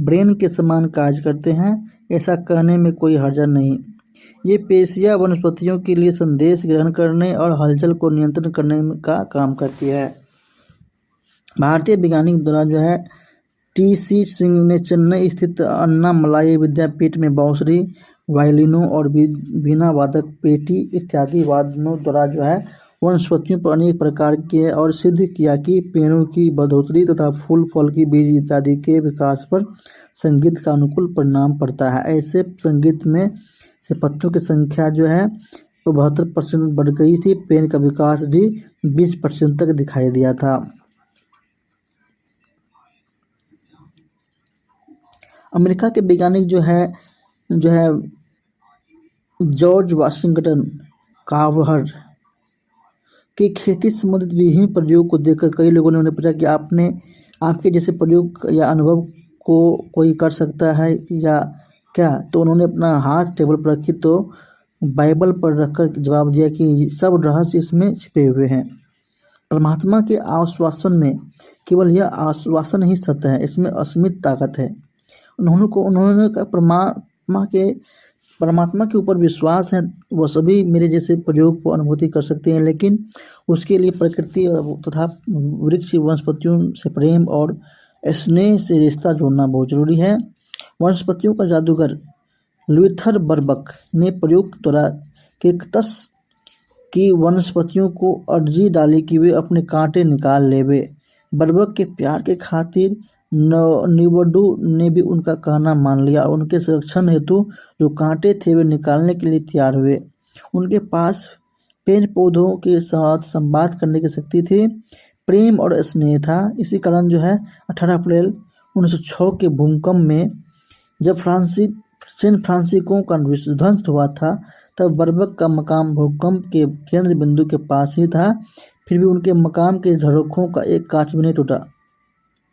ब्रेन के समान कार्य करते हैं। ऐसा कहने में कोई हर्जा नहीं। ये पेशियाँ वनस्पतियों के लिए संदेश ग्रहण करने और हलचल को नियंत्रण करने का काम करती है। भारतीय वैज्ञानिक द्वारा जो है टी.सी. सिंह ने चेन्नई स्थित अन्नामलाई विद्यापीठ में बांसुरी, वायलिनों और वीणा वादक पेटी इत्यादि वादनों द्वारा जो है वनस्पतियों पर अनेक प्रकार के और सिद्ध किया कि पेड़ों की बढ़ोतरी तथा फूल फल की बीज इत्यादि के विकास पर संगीत का अनुकूल परिणाम पड़ता है। ऐसे संगीत में से पत्तों की संख्या जो है 72% बढ़ गई थी। पेड़ का विकास भी 20% तक दिखाई दिया था। अमेरिका के वैज्ञानिक जो है जॉर्ज वाशिंगटन कार्वर के खेती से संबंधित विभिन्न प्रयोग को देखकर कई लोगों ने उन्हें पूछा कि आपके जैसे प्रयोग या अनुभव को कोई कर सकता है या क्या। तो उन्होंने अपना हाथ टेबल पर रखी तो बाइबल पर रखकर जवाब दिया कि सब रहस्य इसमें छिपे हुए हैं। परमात्मा के आश्वासन में केवल यह आश्वासन ही सत्य है, इसमें असीमित ताकत है। उन्होंने कहा परमात्मा के ऊपर विश्वास है, वह सभी मेरे जैसे प्रयोग को अनुभूति कर सकते हैं, लेकिन उसके लिए प्रकृति तथा वृक्ष वनस्पतियों से प्रेम और स्नेह से रिश्ता जोड़ना बहुत जरूरी है। वनस्पतियों का जादूगर लुइथर बर्बक ने प्रयोग के द्वारा कैक्टस की वनस्पतियों को अर्जी डाली कि वे अपने कांटे निकाल लेवे। बर्बक के प्यार के खातिर न्यूबडू ने भी उनका कहना मान लिया और उनके संरक्षण हेतु जो कांटे थे वे निकालने के लिए तैयार हुए। उनके पास पेड़ पौधों के साथ संवाद करने की शक्ति थी, प्रेम और स्नेह था। इसी कारण 18 अप्रैल 1906 के भूकंप में जब सैन फ्रांसिस्को का ध्वंस हुआ था, तब बर्बक का मकाम भूकंप के केंद्र बिंदु के पास ही था, फिर भी उनके मकाम के झरोखों का एक कांच भी नहीं टूटा।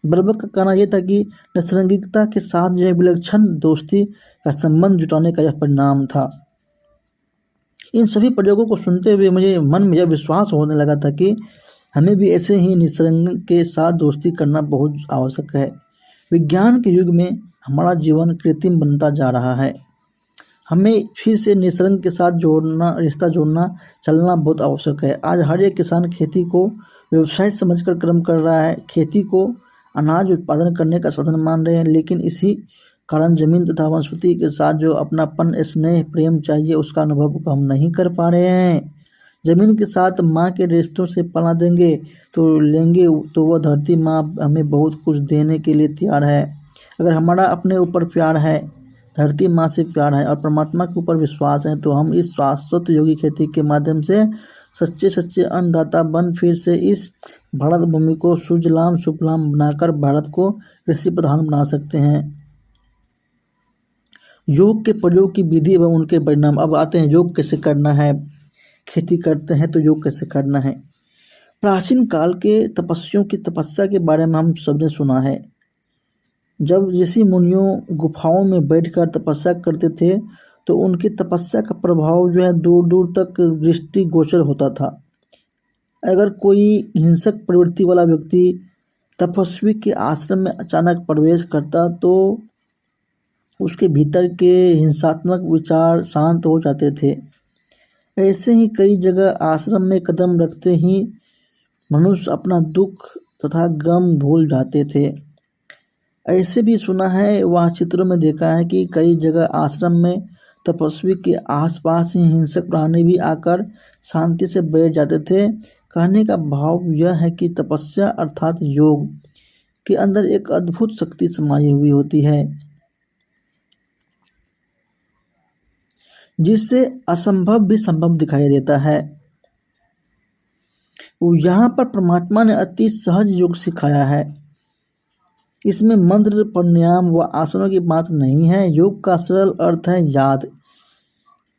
बर्बक का कहना यह था कि नैसर्गिकता के साथ विलक्षण दोस्ती का संबंध जुटाने का यह परिणाम था। इन सभी प्रयोगों को सुनते हुए मुझे मन में यह विश्वास होने लगा था कि हमें भी ऐसे ही निसर्ग के साथ दोस्ती करना बहुत आवश्यक है। विज्ञान के युग में हमारा जीवन कृत्रिम बनता जा रहा है, हमें फिर से निसर्ग के साथ रिश्ता जोड़ना चलना बहुत आवश्यक है। आज हर एक किसान खेती को व्यवसाय समझकर कर्म कर रहा है, खेती को अनाज उत्पादन करने का साधन मान रहे हैं, लेकिन इसी कारण जमीन तथा वनस्पति के साथ जो अपनापन, स्नेह, प्रेम चाहिए उसका अनुभव हम नहीं कर पा रहे हैं। जमीन के साथ माँ के रिश्तों से पला देंगे तो वह धरती माँ हमें बहुत कुछ देने के लिए तैयार है। अगर हमारा अपने ऊपर प्यार है, धरती माँ से प्यार है और परमात्मा के ऊपर विश्वास है, तो हम इस शाश्वत योगी खेती के माध्यम से सच्चे अन्नदाता बन फिर से इस भारत भूमि को सुजलाम सुफलाम बनाकर भारत को कृषि प्रधान बना सकते हैं। योग के प्रयोग की विधि एवं उनके परिणाम। अब आते हैं योग कैसे करना है। खेती करते हैं तो योग कैसे करना है। प्राचीन काल के तपस्वियों की तपस्या के बारे में हम सबने सुना है। जब ऋषि मुनियों गुफाओं में बैठकर तपस्या करते थे तो उनकी तपस्या का प्रभाव दूर दूर तक दृष्टिगोचर होता था। अगर कोई हिंसक प्रवृत्ति वाला व्यक्ति तपस्वी के आश्रम में अचानक प्रवेश करता तो उसके भीतर के हिंसात्मक विचार शांत हो जाते थे। ऐसे ही कई जगह आश्रम में कदम रखते ही मनुष्य अपना दुख तथा गम भूल जाते थे। ऐसे भी सुना है, वह चित्रों में देखा है कि कई जगह आश्रम में तपस्वी के आसपास ही हिंसक प्राणी भी आकर शांति से बैठ जाते थे। कहने का भाव यह है कि तपस्या अर्थात योग के अंदर एक अद्भुत शक्ति समाई हुई होती है, जिससे असंभव भी संभव दिखाई देता है। यहाँ पर परमात्मा ने अति सहज योग सिखाया है। इसमें मंत्र, प्राणायाम व आसनों की बात नहीं है। योग का सरल अर्थ है याद।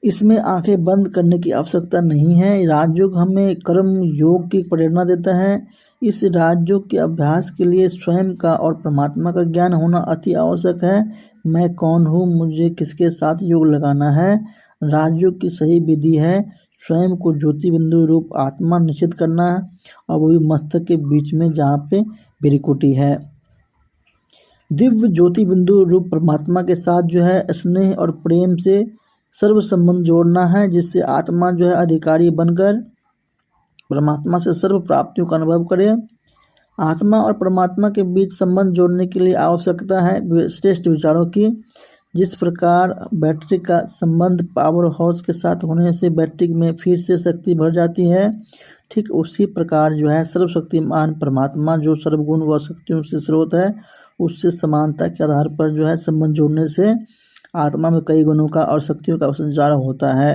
इसमें आंखें बंद करने की आवश्यकता नहीं है। राजयोग हमें कर्म योग की प्रेरणा देता है। इस राजयोग के अभ्यास के लिए स्वयं का और परमात्मा का ज्ञान होना अति आवश्यक है। मैं कौन हूँ, मुझे किसके साथ योग लगाना है। राजयोग की सही विधि है स्वयं को ज्योति बिंदु रूप आत्मा निश्चित करना है, और वो भी मस्तक के बीच में जहाँ पे बिरकुटी है। दिव्य ज्योति बिंदु रूप परमात्मा के साथ स्नेह और प्रेम से सर्व संबंध जोड़ना है, जिससे आत्मा अधिकारी बनकर परमात्मा से सर्व प्राप्तियों का अनुभव करे। आत्मा और परमात्मा के बीच संबंध जोड़ने के लिए आवश्यकता है श्रेष्ठ विचारों की। जिस प्रकार बैटरी का संबंध पावर हाउस के साथ होने से बैटरी में फिर से शक्ति भर जाती है, ठीक उसी प्रकार सर्वशक्तिमान परमात्मा जो सर्वगुण व शक्तियों से स्रोत है, उससे समानता के आधार पर संबंध जोड़ने से आत्मा में कई गुणों का और शक्तियों का संचार होता है।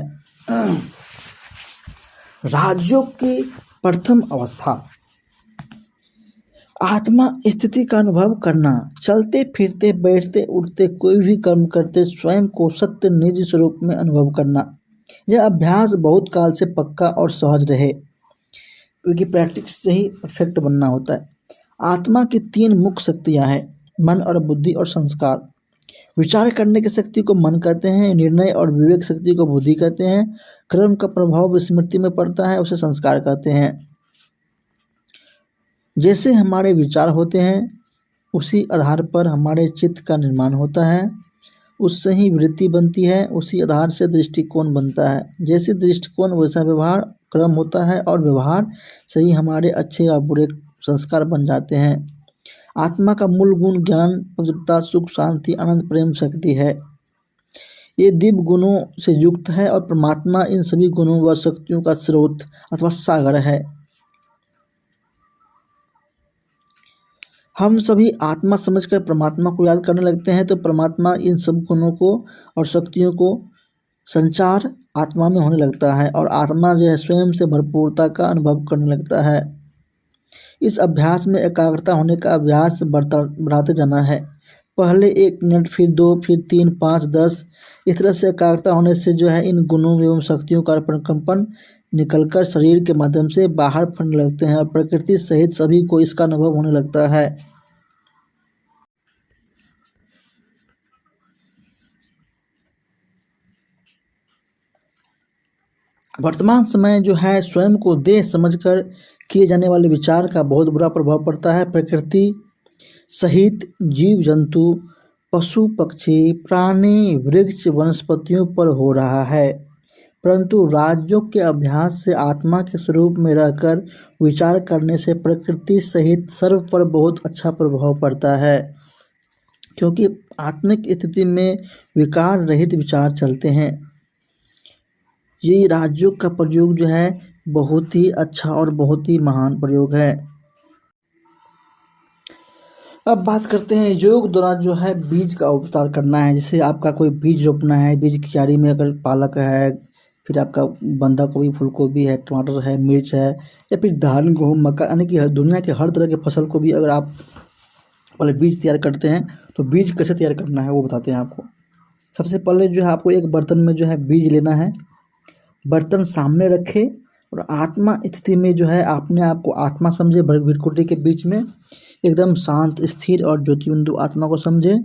राजयोग की प्रथम अवस्था। आत्मा स्थिति का अनुभव करना, चलते फिरते बैठते उठते कोई भी कर्म करते स्वयं को सत्य निज स्वरूप में अनुभव करना। यह अभ्यास बहुत काल से पक्का और सहज रहे, क्योंकि प्रैक्टिस से ही परफेक्ट बनना होता है। आत्मा की तीन मुख्य शक्तियाँ हैं, मन और बुद्धि और संस्कार। विचार करने की शक्ति को मन कहते हैं, निर्णय और विवेक शक्ति को बुद्धि कहते हैं, कर्म का प्रभाव स्मृति में पड़ता है उसे संस्कार कहते हैं। जैसे हमारे विचार होते हैं उसी आधार पर हमारे चित्त का निर्माण होता है, उससे ही वृत्ति बनती है, उसी आधार से दृष्टिकोण बनता है। जैसे दृष्टिकोण वैसा व्यवहार क्रम होता है और व्यवहार से ही हमारे अच्छे या बुरे संस्कार बन जाते हैं। आत्मा का मूल गुण ज्ञान, पवित्रता, सुख, शांति, आनंद, प्रेम, शक्ति है। ये दिव्य गुणों से युक्त है और परमात्मा इन सभी गुणों व शक्तियों का स्रोत अथवा सागर है। हम सभी आत्मा समझकर परमात्मा को याद करने लगते हैं तो परमात्मा इन सब गुणों को और शक्तियों को संचार आत्मा में होने लगता है और आत्मा जो है स्वयं से भरपूरता का अनुभव करने लगता है। इस अभ्यास में एकाग्रता होने का अभ्यास बढ़ाते जाना है। पहले 1 मिनट, फिर 2, फिर 3, 5, 10। इस तरह से एकाग्रता होने से जो है इन गुणों एवं शक्तियों का कंपन निकलकर शरीर के माध्यम से बाहर फैलने लगते हैं और प्रकृति सहित सभी को इसका अनुभव होने लगता है। वर्तमान समय जो है स्वयं को देह समझकर किए जाने वाले विचार का बहुत बुरा प्रभाव पड़ता है। प्रकृति सहित जीव जंतु, पशु पक्षी, प्राणी, वृक्ष, वनस्पतियों पर हो रहा है, परंतु राजयोग के अभ्यास से आत्मा के स्वरूप में रहकर विचार करने से प्रकृति सहित सर्व पर बहुत अच्छा प्रभाव पड़ता है, क्योंकि आत्मिक स्थिति में विकार रहित विचार चलते हैं। ये राजयोग का प्रयोग जो है बहुत ही अच्छा और बहुत ही महान प्रयोग है। अब बात करते हैं योग द्वारा जो है बीज का उपचार करना है। जैसे आपका कोई बीज रोपना है, बीज की क्यारी में अगर पालक है, फिर आपका बंधा गोभी, फूल गोभी है, टमाटर है, मिर्च है, या फिर धान, गेहूँ, मक्का, यानी कि दुनिया के हर तरह के फसल को भी अगर आप पहले बीज तैयार करते हैं तो बीज कैसे तैयार करना है वो बताते हैं आपको। सबसे पहले जो है आपको एक बर्तन में जो है बीज लेना है। बर्तन सामने रखे और आत्मा स्थिति में जो है अपने आप को आत्मा समझे। भृकुटी के बीच में एकदम शांत, स्थिर और ज्योतिबिंदु आत्मा को समझे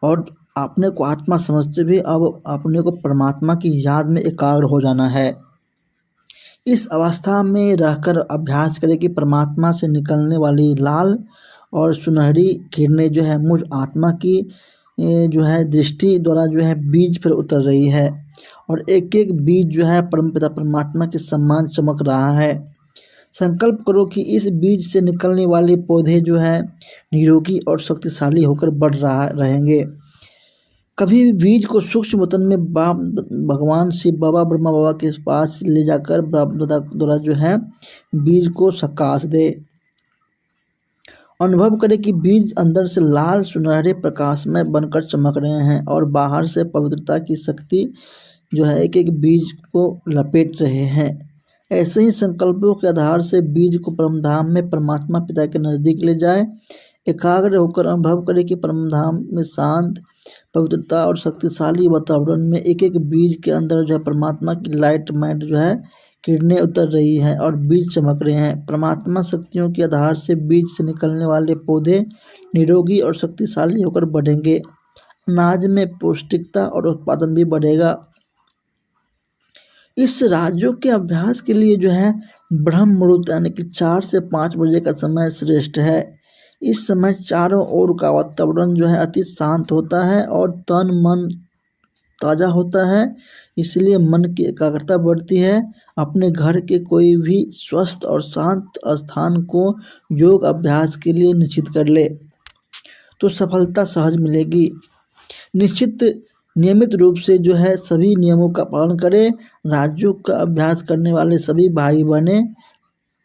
और अपने को आत्मा समझते हुए अब अपने को परमात्मा की याद में एकाग्र हो जाना है। इस अवस्था में रहकर अभ्यास करें कि परमात्मा से निकलने वाली लाल और सुनहरी किरणें जो है मुझ आत्मा की जो है दृष्टि द्वारा जो है बीज पर उतर रही है और एक एक बीज जो है परमपिता परमात्मा के समान चमक रहा है। संकल्प करो कि इस बीज से निकलने वाले पौधे जो है निरोगी और शक्तिशाली होकर बढ़ रहेंगे। कभी भी बीज को सूक्ष्म वतन में भगवान शिव बाबा, ब्रह्मा बाबा के पास ले जाकर बाबा द्वारा जो है बीज को सकाश दे। अनुभव करें कि बीज अंदर से लाल सुनहरे प्रकाश में बनकर चमक रहे हैं और बाहर से पवित्रता की शक्ति जो है एक एक बीज को लपेट रहे हैं। ऐसे ही संकल्पों के आधार से बीज को परमधाम में परमात्मा पिता के नज़दीक ले जाए। एकाग्र होकर अनुभव करें कि परमधाम में शांत, पवित्रता और शक्तिशाली वातावरण में एक एक बीज के अंदर जो है परमात्मा की लाइट माइट जो है किरणें उतर रही हैं और बीज चमक रहे हैं। परमात्मा शक्तियों के आधार से बीज से निकलने वाले पौधे निरोगी और शक्तिशाली होकर बढ़ेंगे। अनाज में पौष्टिकता और उत्पादन भी बढ़ेगा। इस राजयोग के अभ्यास के लिए जो है ब्रह्म मुहूर्त यानी कि 4 से 5 बजे का समय श्रेष्ठ है। इस समय चारों ओर का वातावरण जो है अति शांत होता है और तन मन ताज़ा होता है, इसलिए मन की एकाग्रता बढ़ती है। अपने घर के कोई भी स्वस्थ और शांत स्थान को योग अभ्यास के लिए निश्चित कर ले तो सफलता सहज मिलेगी। नियमित रूप से जो है सभी नियमों का पालन करें। राजयोग का अभ्यास करने वाले सभी भाई बहनें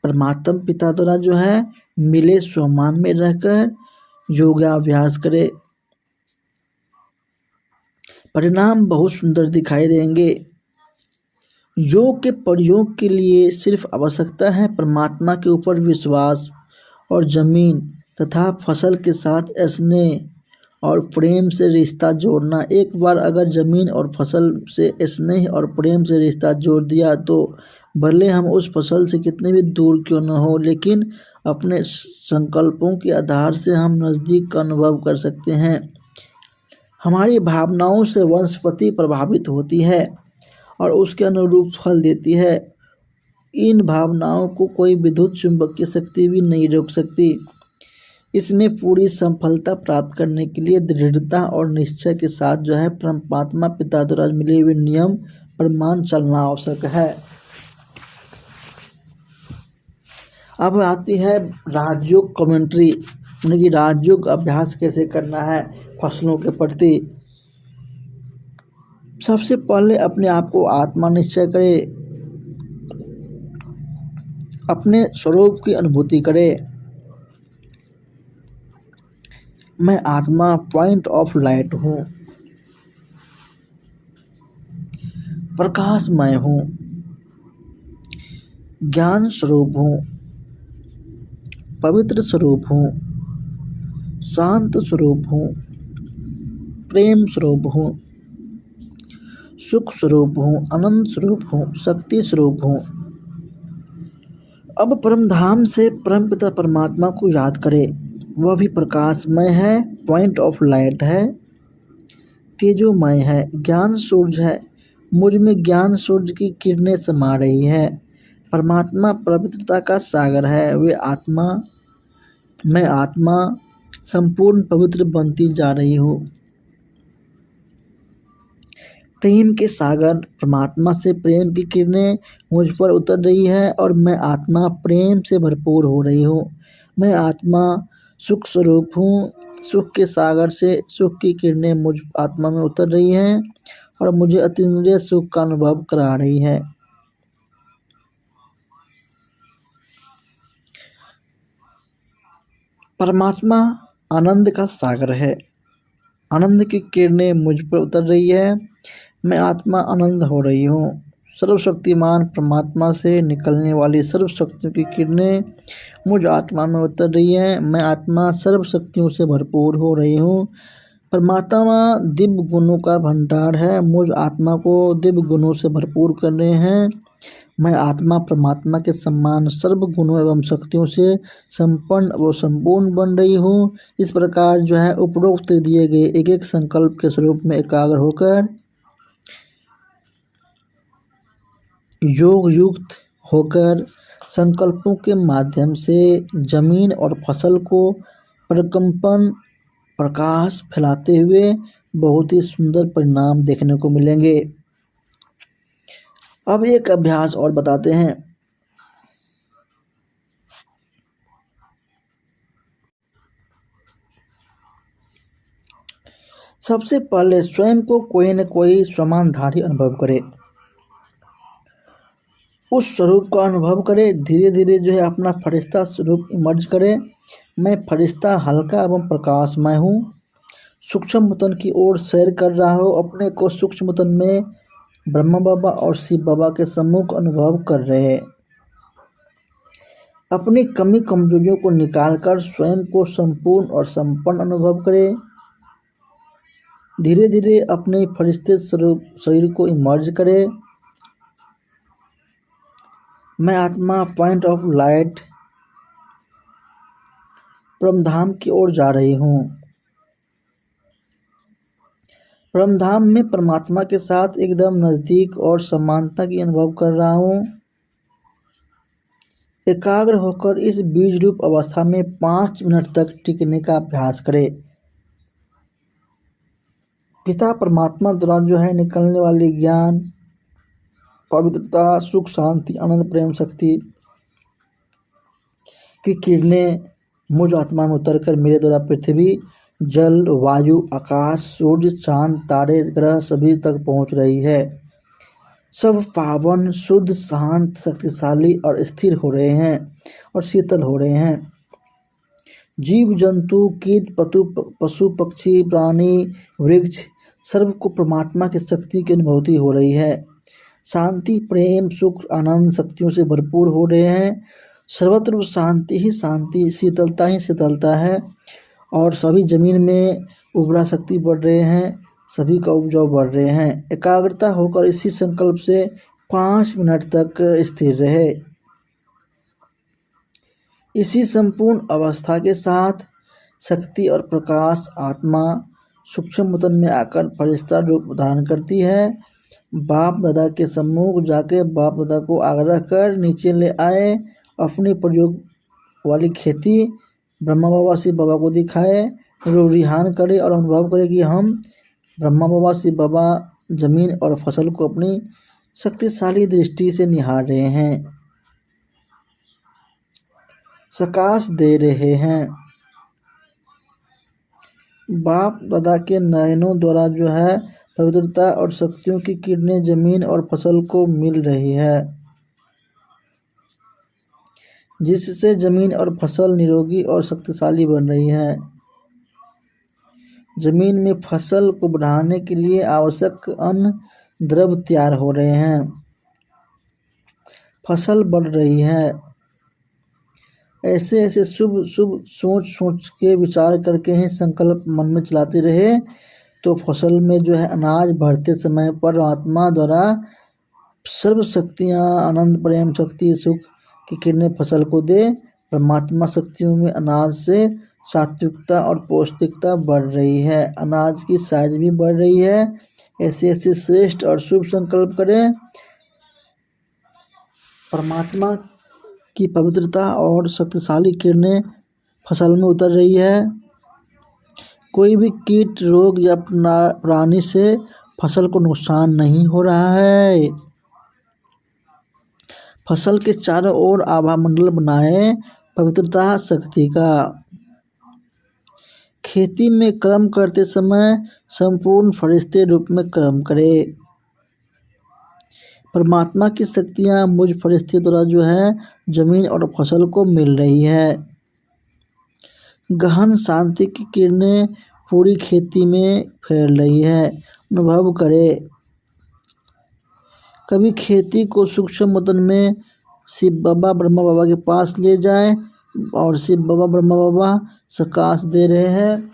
परमात्मा पिता द्वारा जो है मिले स्वमान में रहकर योगाभ्यास करें। परिणाम बहुत सुंदर दिखाई देंगे। योग के प्रयोग के लिए सिर्फ आवश्यकता है परमात्मा के ऊपर विश्वास और ज़मीन तथा फसल के साथ स्नेह और प्रेम से रिश्ता जोड़ना। एक बार अगर ज़मीन और फसल से स्नेह और प्रेम से रिश्ता जोड़ दिया तो भले हम उस फसल से कितने भी दूर क्यों न हो, लेकिन अपने संकल्पों के आधार से हम नज़दीक का अनुभव कर सकते हैं। हमारी भावनाओं से वनस्पति प्रभावित होती है और उसके अनुरूप फल देती है। इन भावनाओं को कोई विद्युत चुंबकीय शक्ति भी नहीं रोक सकती। इसमें पूरी सफलता प्राप्त करने के लिए दृढ़ता और निश्चय के साथ परमात्मा पिता द्वारा मिले हुए नियम पर मान चलना आवश्यक है। अब आती है राजयोग कमेंट्री, यानी कि राजयोग अभ्यास कैसे करना है फसलों के प्रति। सबसे पहले अपने आप को आत्मा निश्चय करें, अपने स्वरूप की अनुभूति करें। मैं आत्मा पॉइंट ऑफ लाइट हूँ, प्रकाशमय हूँ, ज्ञान स्वरूप हूँ, पवित्र स्वरूप हूँ, शांत स्वरूप हूँ, प्रेम स्वरूप हूँ, सुख स्वरूप हूँ, आनंद स्वरूप हूँ, शक्ति स्वरूप हूँ। अब परमधाम से परमपिता परमात्मा को याद करें। वह भी प्रकाशमय है, पॉइंट ऑफ लाइट है, तेजोमय है, ज्ञान सूर्य है। मुझ में ज्ञान सूर्य की किरणें समा रही है। परमात्मा पवित्रता का सागर है। मैं आत्मा संपूर्ण पवित्र बनती जा रही हूँ। प्रेम के सागर परमात्मा से प्रेम की किरणें मुझ पर उतर रही है और मैं आत्मा प्रेम से भरपूर हो रही हूँ। मैं आत्मा सुख स्वरूप हूँ। सुख के सागर से सुख की किरणें मुझ आत्मा में उतर रही हैं और मुझे अतीन्द्रिय सुख का अनुभव करा रही है। परमात्मा आनंद का सागर है। आनंद की किरणें मुझ पर उतर रही है। मैं आत्मा आनंद हो रही हूँ। सर्वशक्तिमान परमात्मा से निकलने वाली सर्व शक्तियों की किरणें मुझ आत्मा में उतर रही हैं। मैं आत्मा सर्व शक्तियों से भरपूर हो रही हूँ। परमात्मा दिव्य गुणों का भंडार है। मुझ आत्मा को दिव्य गुणों से भरपूर कर रहे हैं। मैं आत्मा परमात्मा के समान सर्व गुणों एवं शक्तियों से संपन्न व संपूर्ण बन रही हूँ। इस प्रकार उपरोक्त दिए गए एक एक संकल्प के स्वरूप में एकाग्र होकर योग युक्त होकर संकल्पों के माध्यम से जमीन और फसल को प्रकंपन प्रकाश फैलाते हुए बहुत ही सुंदर परिणाम देखने को मिलेंगे। अब एक अभ्यास और बताते हैं। सबसे पहले स्वयं को कोई न कोई समानधारी अनुभव करें। उस स्वरूप का अनुभव करें। धीरे धीरे अपना फरिश्ता स्वरूप इमर्ज करें। मैं फरिश्ता हल्का एवं प्रकाशमय हूँ। सूक्ष्म वतन की ओर सैर कर रहा हूँ। अपने को सूक्ष्म वतन में ब्रह्मा बाबा और शिव बाबा के सम्मुख अनुभव कर रहे हैं। अपनी कमी कमजोरियों को निकालकर स्वयं को संपूर्ण और संपन्न अनुभव करें। धीरे धीरे अपने फरिश्ते स्वरूप शरीर को इमर्ज करें। मैं आत्मा पॉइंट ऑफ लाइट परमधाम की ओर जा रही हूँ। परमधाम में परमात्मा के साथ एकदम नज़दीक और समानता की अनुभव कर रहा हूँ। एकाग्र होकर इस बीज रूप अवस्था में 5 मिनट तक टिकने का अभ्यास करें। पिता परमात्मा द्वारा निकलने वाली ज्ञान, पवित्रता, सुख, शांति, आनंद, प्रेम, शक्ति की किरणें मुझ आत्मा में उतरकर मेरे द्वारा पृथ्वी, जल, वायु, आकाश, सूर्य, चांद, तारे, ग्रह सभी तक पहुंच रही है। सब पावन, शुद्ध, शांत, शक्तिशाली और स्थिर हो रहे हैं और शीतल हो रहे हैं। जीव जंतु, कीट, पशु, पक्षी, प्राणी, वृक्ष सर्व को परमात्मा की शक्ति की अनुभूति हो रही है। शांति, प्रेम, सुख, आनंद शक्तियों से भरपूर हो रहे हैं। सर्वत्र शांति ही शांति, शीतलता ही शीतलता है और सभी जमीन में उर्वरा शक्ति बढ़ रहे हैं, सभी का उपजाऊ बढ़ रहे हैं। एकाग्रता होकर इसी संकल्प से 5 मिनट तक स्थिर रहे। इसी संपूर्ण अवस्था के साथ शक्ति और प्रकाश आत्मा सूक्ष्म वतन में आकर फरिश्ता रूप धारण करती है। बाप दादा के सम्मुख जाके बाप दादा को आग्रह कर नीचे ले आए, अपने प्रयोग वाली खेती ब्रह्मा बाबा शिव बाबा को दिखाए, रुझान करे और अनुभव करे कि हम ब्रह्मा बाबा शिव बाबा जमीन और फसल को अपनी शक्तिशाली दृष्टि से निहार रहे हैं, प्रकाश दे रहे हैं। बाप दादा के नयनों द्वारा जो है पवित्रता और शक्तियों की किरणें जमीन और फसल को मिल रही है, जिससे जमीन और फसल निरोगी और शक्तिशाली बन रही है। जमीन में फसल को बढ़ाने के लिए आवश्यक अन्न द्रव्य तैयार हो रहे हैं, फसल बढ़ रही है। ऐसे ऐसे शुभ शुभ सोच सोच के विचार करके ही संकल्प मन में चलाते रहे तो फसल में जो है अनाज भरते समय परमात्मा द्वारा सर्व शक्तियाँ आनंद प्रेम शक्ति सुख की किरणें फसल को दे। परमात्मा शक्तियों में अनाज से सात्विकता और पौष्टिकता बढ़ रही है, अनाज की साइज भी बढ़ रही है। ऐसे ऐसे श्रेष्ठ और शुभ संकल्प करें। परमात्मा की पवित्रता और शक्तिशाली किरणें फसल में उतर रही है। कोई भी कीट रोग या प्राणी से फसल को नुकसान नहीं हो रहा है। फसल के चारों ओर आभा मंडल बनाए पवित्रता शक्ति का। खेती में कर्म करते समय संपूर्ण फरिश्ते रूप में कर्म करे। परमात्मा की शक्तियाँ मुझ फरिश्ते द्वारा जो है जमीन और फसल को मिल रही है। गहन शांति की किरणें पूरी खेती में फैल रही है, अनुभव करे। कभी खेती को सूक्ष्म वतन में शिव बाबा ब्रह्मा बाबा के पास ले जाए और शिव बाबा ब्रह्मा बाबा प्रकाश दे रहे हैं।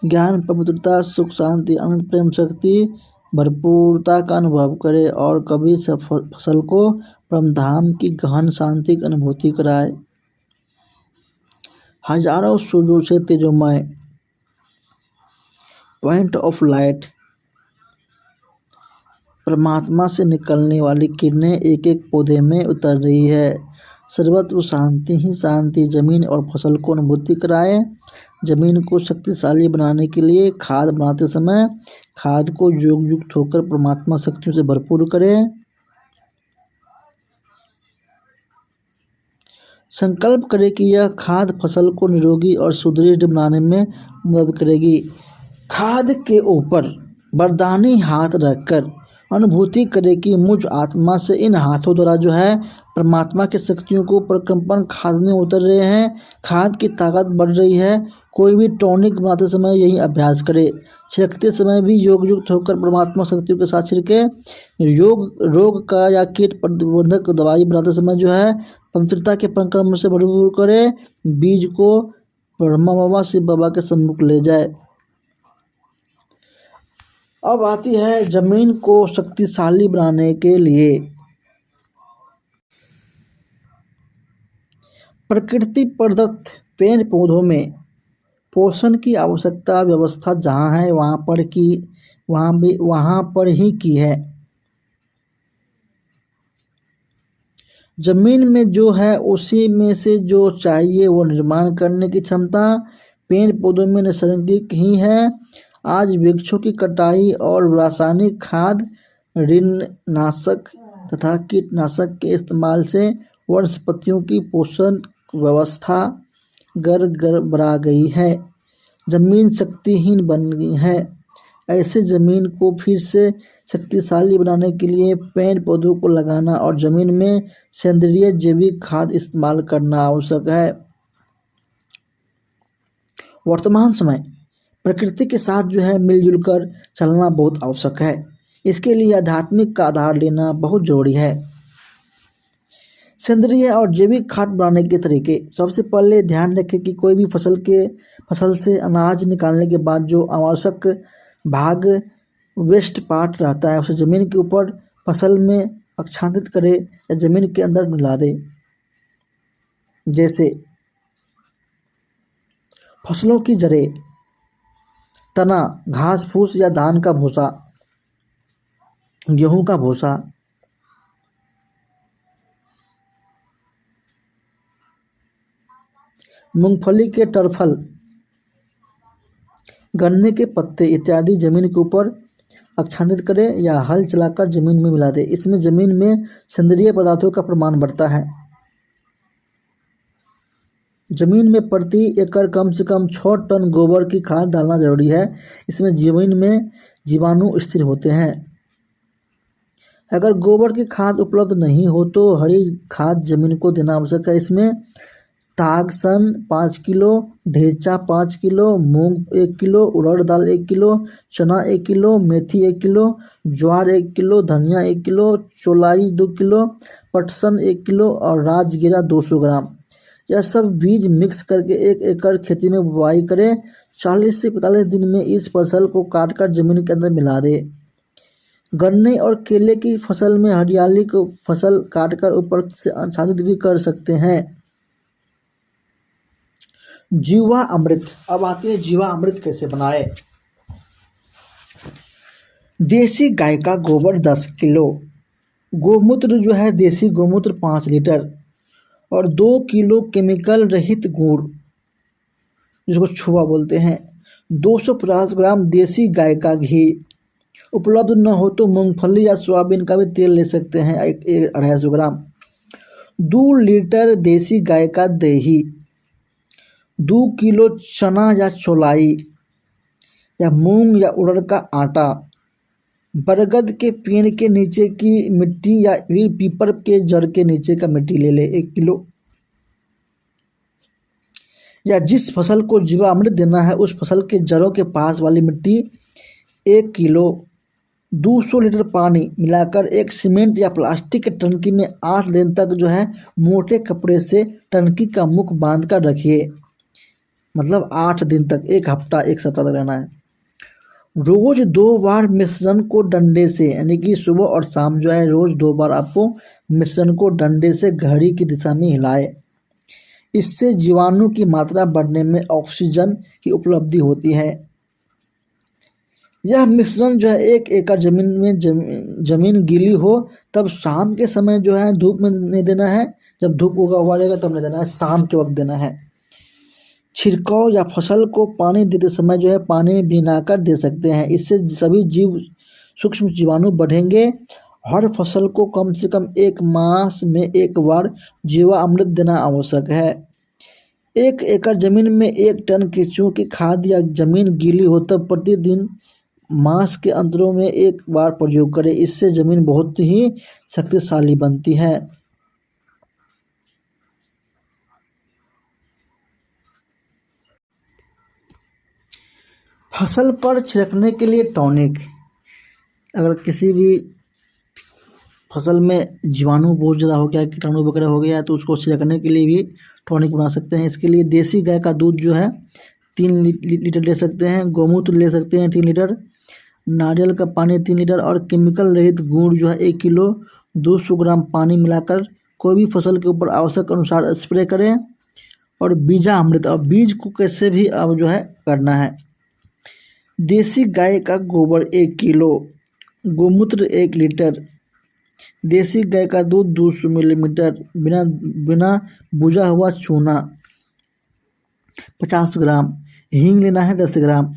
ज्ञान पवित्रता सुख शांति आनंद प्रेम शक्ति भरपूरता का अनुभव करे और कभी फसल को परमधाम की गहन शांति की अनुभूति कराए। हजारों सूर्यों से तेजोमय पॉइंट ऑफ लाइट परमात्मा से निकलने वाली किरणें एक एक पौधे में उतर रही है। सर्वत्र शांति ही शांति जमीन और फसल को अनुभूति कराए। जमीन को शक्तिशाली बनाने के लिए खाद बनाते समय खाद को योग युक्त होकर परमात्मा शक्तियों से भरपूर करें। संकल्प करें कि यह खाद फसल को निरोगी और सुदृढ़ बनाने में मदद करेगी। खाद के ऊपर वरदानी हाथ रखकर अनुभूति करें कि मुझ आत्मा से इन हाथों द्वारा जो है परमात्मा की शक्तियों को प्रकंपन खाद में उतर रहे हैं, खाद की ताकत बढ़ रही है। कोई भी टॉनिक बनाते समय यही अभ्यास करे। छिड़कते समय भी योग युक्त होकर परमात्मा शक्तियों के साथ छिड़के। रोग का या कीट प्रतिबंधक दवाई बनाते समय जो है पवित्रता के परिक्रम से भरपूर करे। बीज को ब्रह्मा बाबा शिव बाबा के सम्मुख ले जाए। अब आती है जमीन को शक्तिशाली बनाने के लिए प्रकृति प्रदत्त पेड़ पौधों में पोषण की आवश्यकता व्यवस्था जहाँ है वहाँ पर ही की है। जमीन में जो है उसी में से जो चाहिए वो निर्माण करने की क्षमता पेड़ पौधों में नैसर्गिक ही है। आज वृक्षों की कटाई और रासायनिक खाद ऋणनाशक तथा कीटनाशक के इस्तेमाल से वनस्पतियों की पोषण व्यवस्था गड़बड़ा गई है। जमीन शक्तिहीन बन गई है। ऐसे जमीन को फिर से शक्तिशाली बनाने के लिए पेड़ पौधों को लगाना और जमीन में सेंद्रीय जैविक खाद इस्तेमाल करना आवश्यक है। वर्तमान समय प्रकृति के साथ जो है मिलजुल कर चलना बहुत आवश्यक है। इसके लिए आध्यात्मिक का आधार लेना बहुत जरूरी है। सेंद्रीय और जैविक खाद बनाने के तरीके। सबसे पहले ध्यान रखें कि कोई भी फसल से अनाज निकालने के बाद जो आवश्यक भाग वेस्ट पार्ट रहता है उसे ज़मीन के ऊपर फसल में आच्छादित करें या ज़मीन के अंदर मिला दें। जैसे फसलों की जड़ें, तना, घास फूस या धान का भूसा, गेहूं का भूसा। मूंगफली के टरफल, गन्ने के पत्ते इत्यादि जमीन के ऊपर आच्छादित करें या हल चलाकर जमीन में मिला दें। इसमें जमीन में सेंद्रीय पदार्थों का प्रमाण बढ़ता है। जमीन में प्रति एकड़ कम से कम 6 टन गोबर की खाद डालना जरूरी है। इसमें जमीन में जीवाणु स्थिर होते हैं। अगर गोबर की खाद उपलब्ध नहीं हो तो हरी खाद जमीन को देना आवश्यक है। इसमें तागसन 5 किलो, ढेंचा 5 किलो, मूंग 1 किलो, उड़द दाल 1 किलो, चना 1 किलो, मेथी 1 किलो, ज्वार 1 किलो, धनिया 1 किलो, चौलाई 2 किलो, पटसन 1 किलो और राजगिरा 200 ग्राम। यह सब बीज मिक्स करके 1 एकड़ खेती में बुआई करें। 40 से 45 दिन में इस फसल को काटकर जमीन के अंदर मिला दें। गन्ने और केले की फसल में हरियाली को फसल काटकर ऊपर से आच्छादित भी कर सकते हैं। जीवा अमृत। अब आते हैं जीवा अमृत कैसे बनाए। देसी गाय का गोबर 10 किलो, गोमूत्र जो है देसी गोमूत्र 5 लीटर और 2 किलो केमिकल रहित गुड़ जिसको छुआ बोलते हैं। 250 ग्राम देसी गाय का घी। उपलब्ध न हो तो मूंगफली या सोयाबीन का भी तेल ले सकते हैं 250 ग्राम। 2 लीटर देसी गाय का दही। 2 किलो चना या चौलाई या मूंग या उड़द का आटा। बरगद के पेड़ के नीचे की मिट्टी या फिर पीपल के जड़ के नीचे का मिट्टी ले ले 1 किलो। या जिस फसल को जीवामृत देना है उस फसल के जड़ों के पास वाली मिट्टी 1 किलो। 200 लीटर पानी मिलाकर एक सीमेंट या प्लास्टिक के टंकी में 8 दिन तक जो है मोटे कपड़े से टंकी का मुख बांध कर रखिए। मतलब 8 दिन तक, 1 हफ्ता 1 सप्ताह तक रहना है। रोज 2 बार मिश्रण को डंडे से यानी कि सुबह और शाम जो है रोज 2 बार आपको मिश्रण को डंडे से घड़ी की दिशा में हिलाए। इससे जीवाणु की मात्रा बढ़ने में ऑक्सीजन की उपलब्धि होती है। यह मिश्रण जो है 1 एकड़ जमीन में जमीन गीली हो तब शाम के समय जो है धूप में नहीं देना है। जब धूप उगा रहेगा तब नहीं देना है, शाम के वक्त देना है। छिड़काव या फसल को पानी देते समय जो है पानी में भिगाकर दे सकते हैं। इससे सभी सूक्ष्म जीवाणु बढ़ेंगे। हर फसल को कम से कम 1 मास में 1 बार जीवा अमृत देना आवश्यक है। 1 एकड़ जमीन में 1 टन केंचुओं की खाद या जमीन गीली हो तब प्रतिदिन मास के अंतरों में 1 बार प्रयोग करें। इससे जमीन बहुत ही शक्तिशाली बनती है। फसल पर छिड़कने के लिए टॉनिक। अगर किसी भी फसल में जीवाणु बहुत ज़्यादा हो गया, कीटाणु वगैरह हो गया तो उसको छिड़कने के लिए भी टॉनिक बना सकते हैं। इसके लिए देसी गाय का दूध जो है 3 लीटर ले सकते हैं, गोमूत्र ले सकते हैं 3 लीटर, नारियल का पानी 3 लीटर और केमिकल रहित गुड़ जो है 1 किलो 200 ग्राम पानी मिलाकर कोई भी फसल के ऊपर आवश्यक अनुसार स्प्रे करें। और बीजा अमृत, और बीज को कैसे भी अब जो है करना है। देसी गाय का गोबर 1 किलो, गोमूत्र 1 लीटर, देसी गाय का दूध 200 मिलीमीटर, बिना भुजा हुआ चूना 50 ग्राम, हींग लेना है 10 ग्राम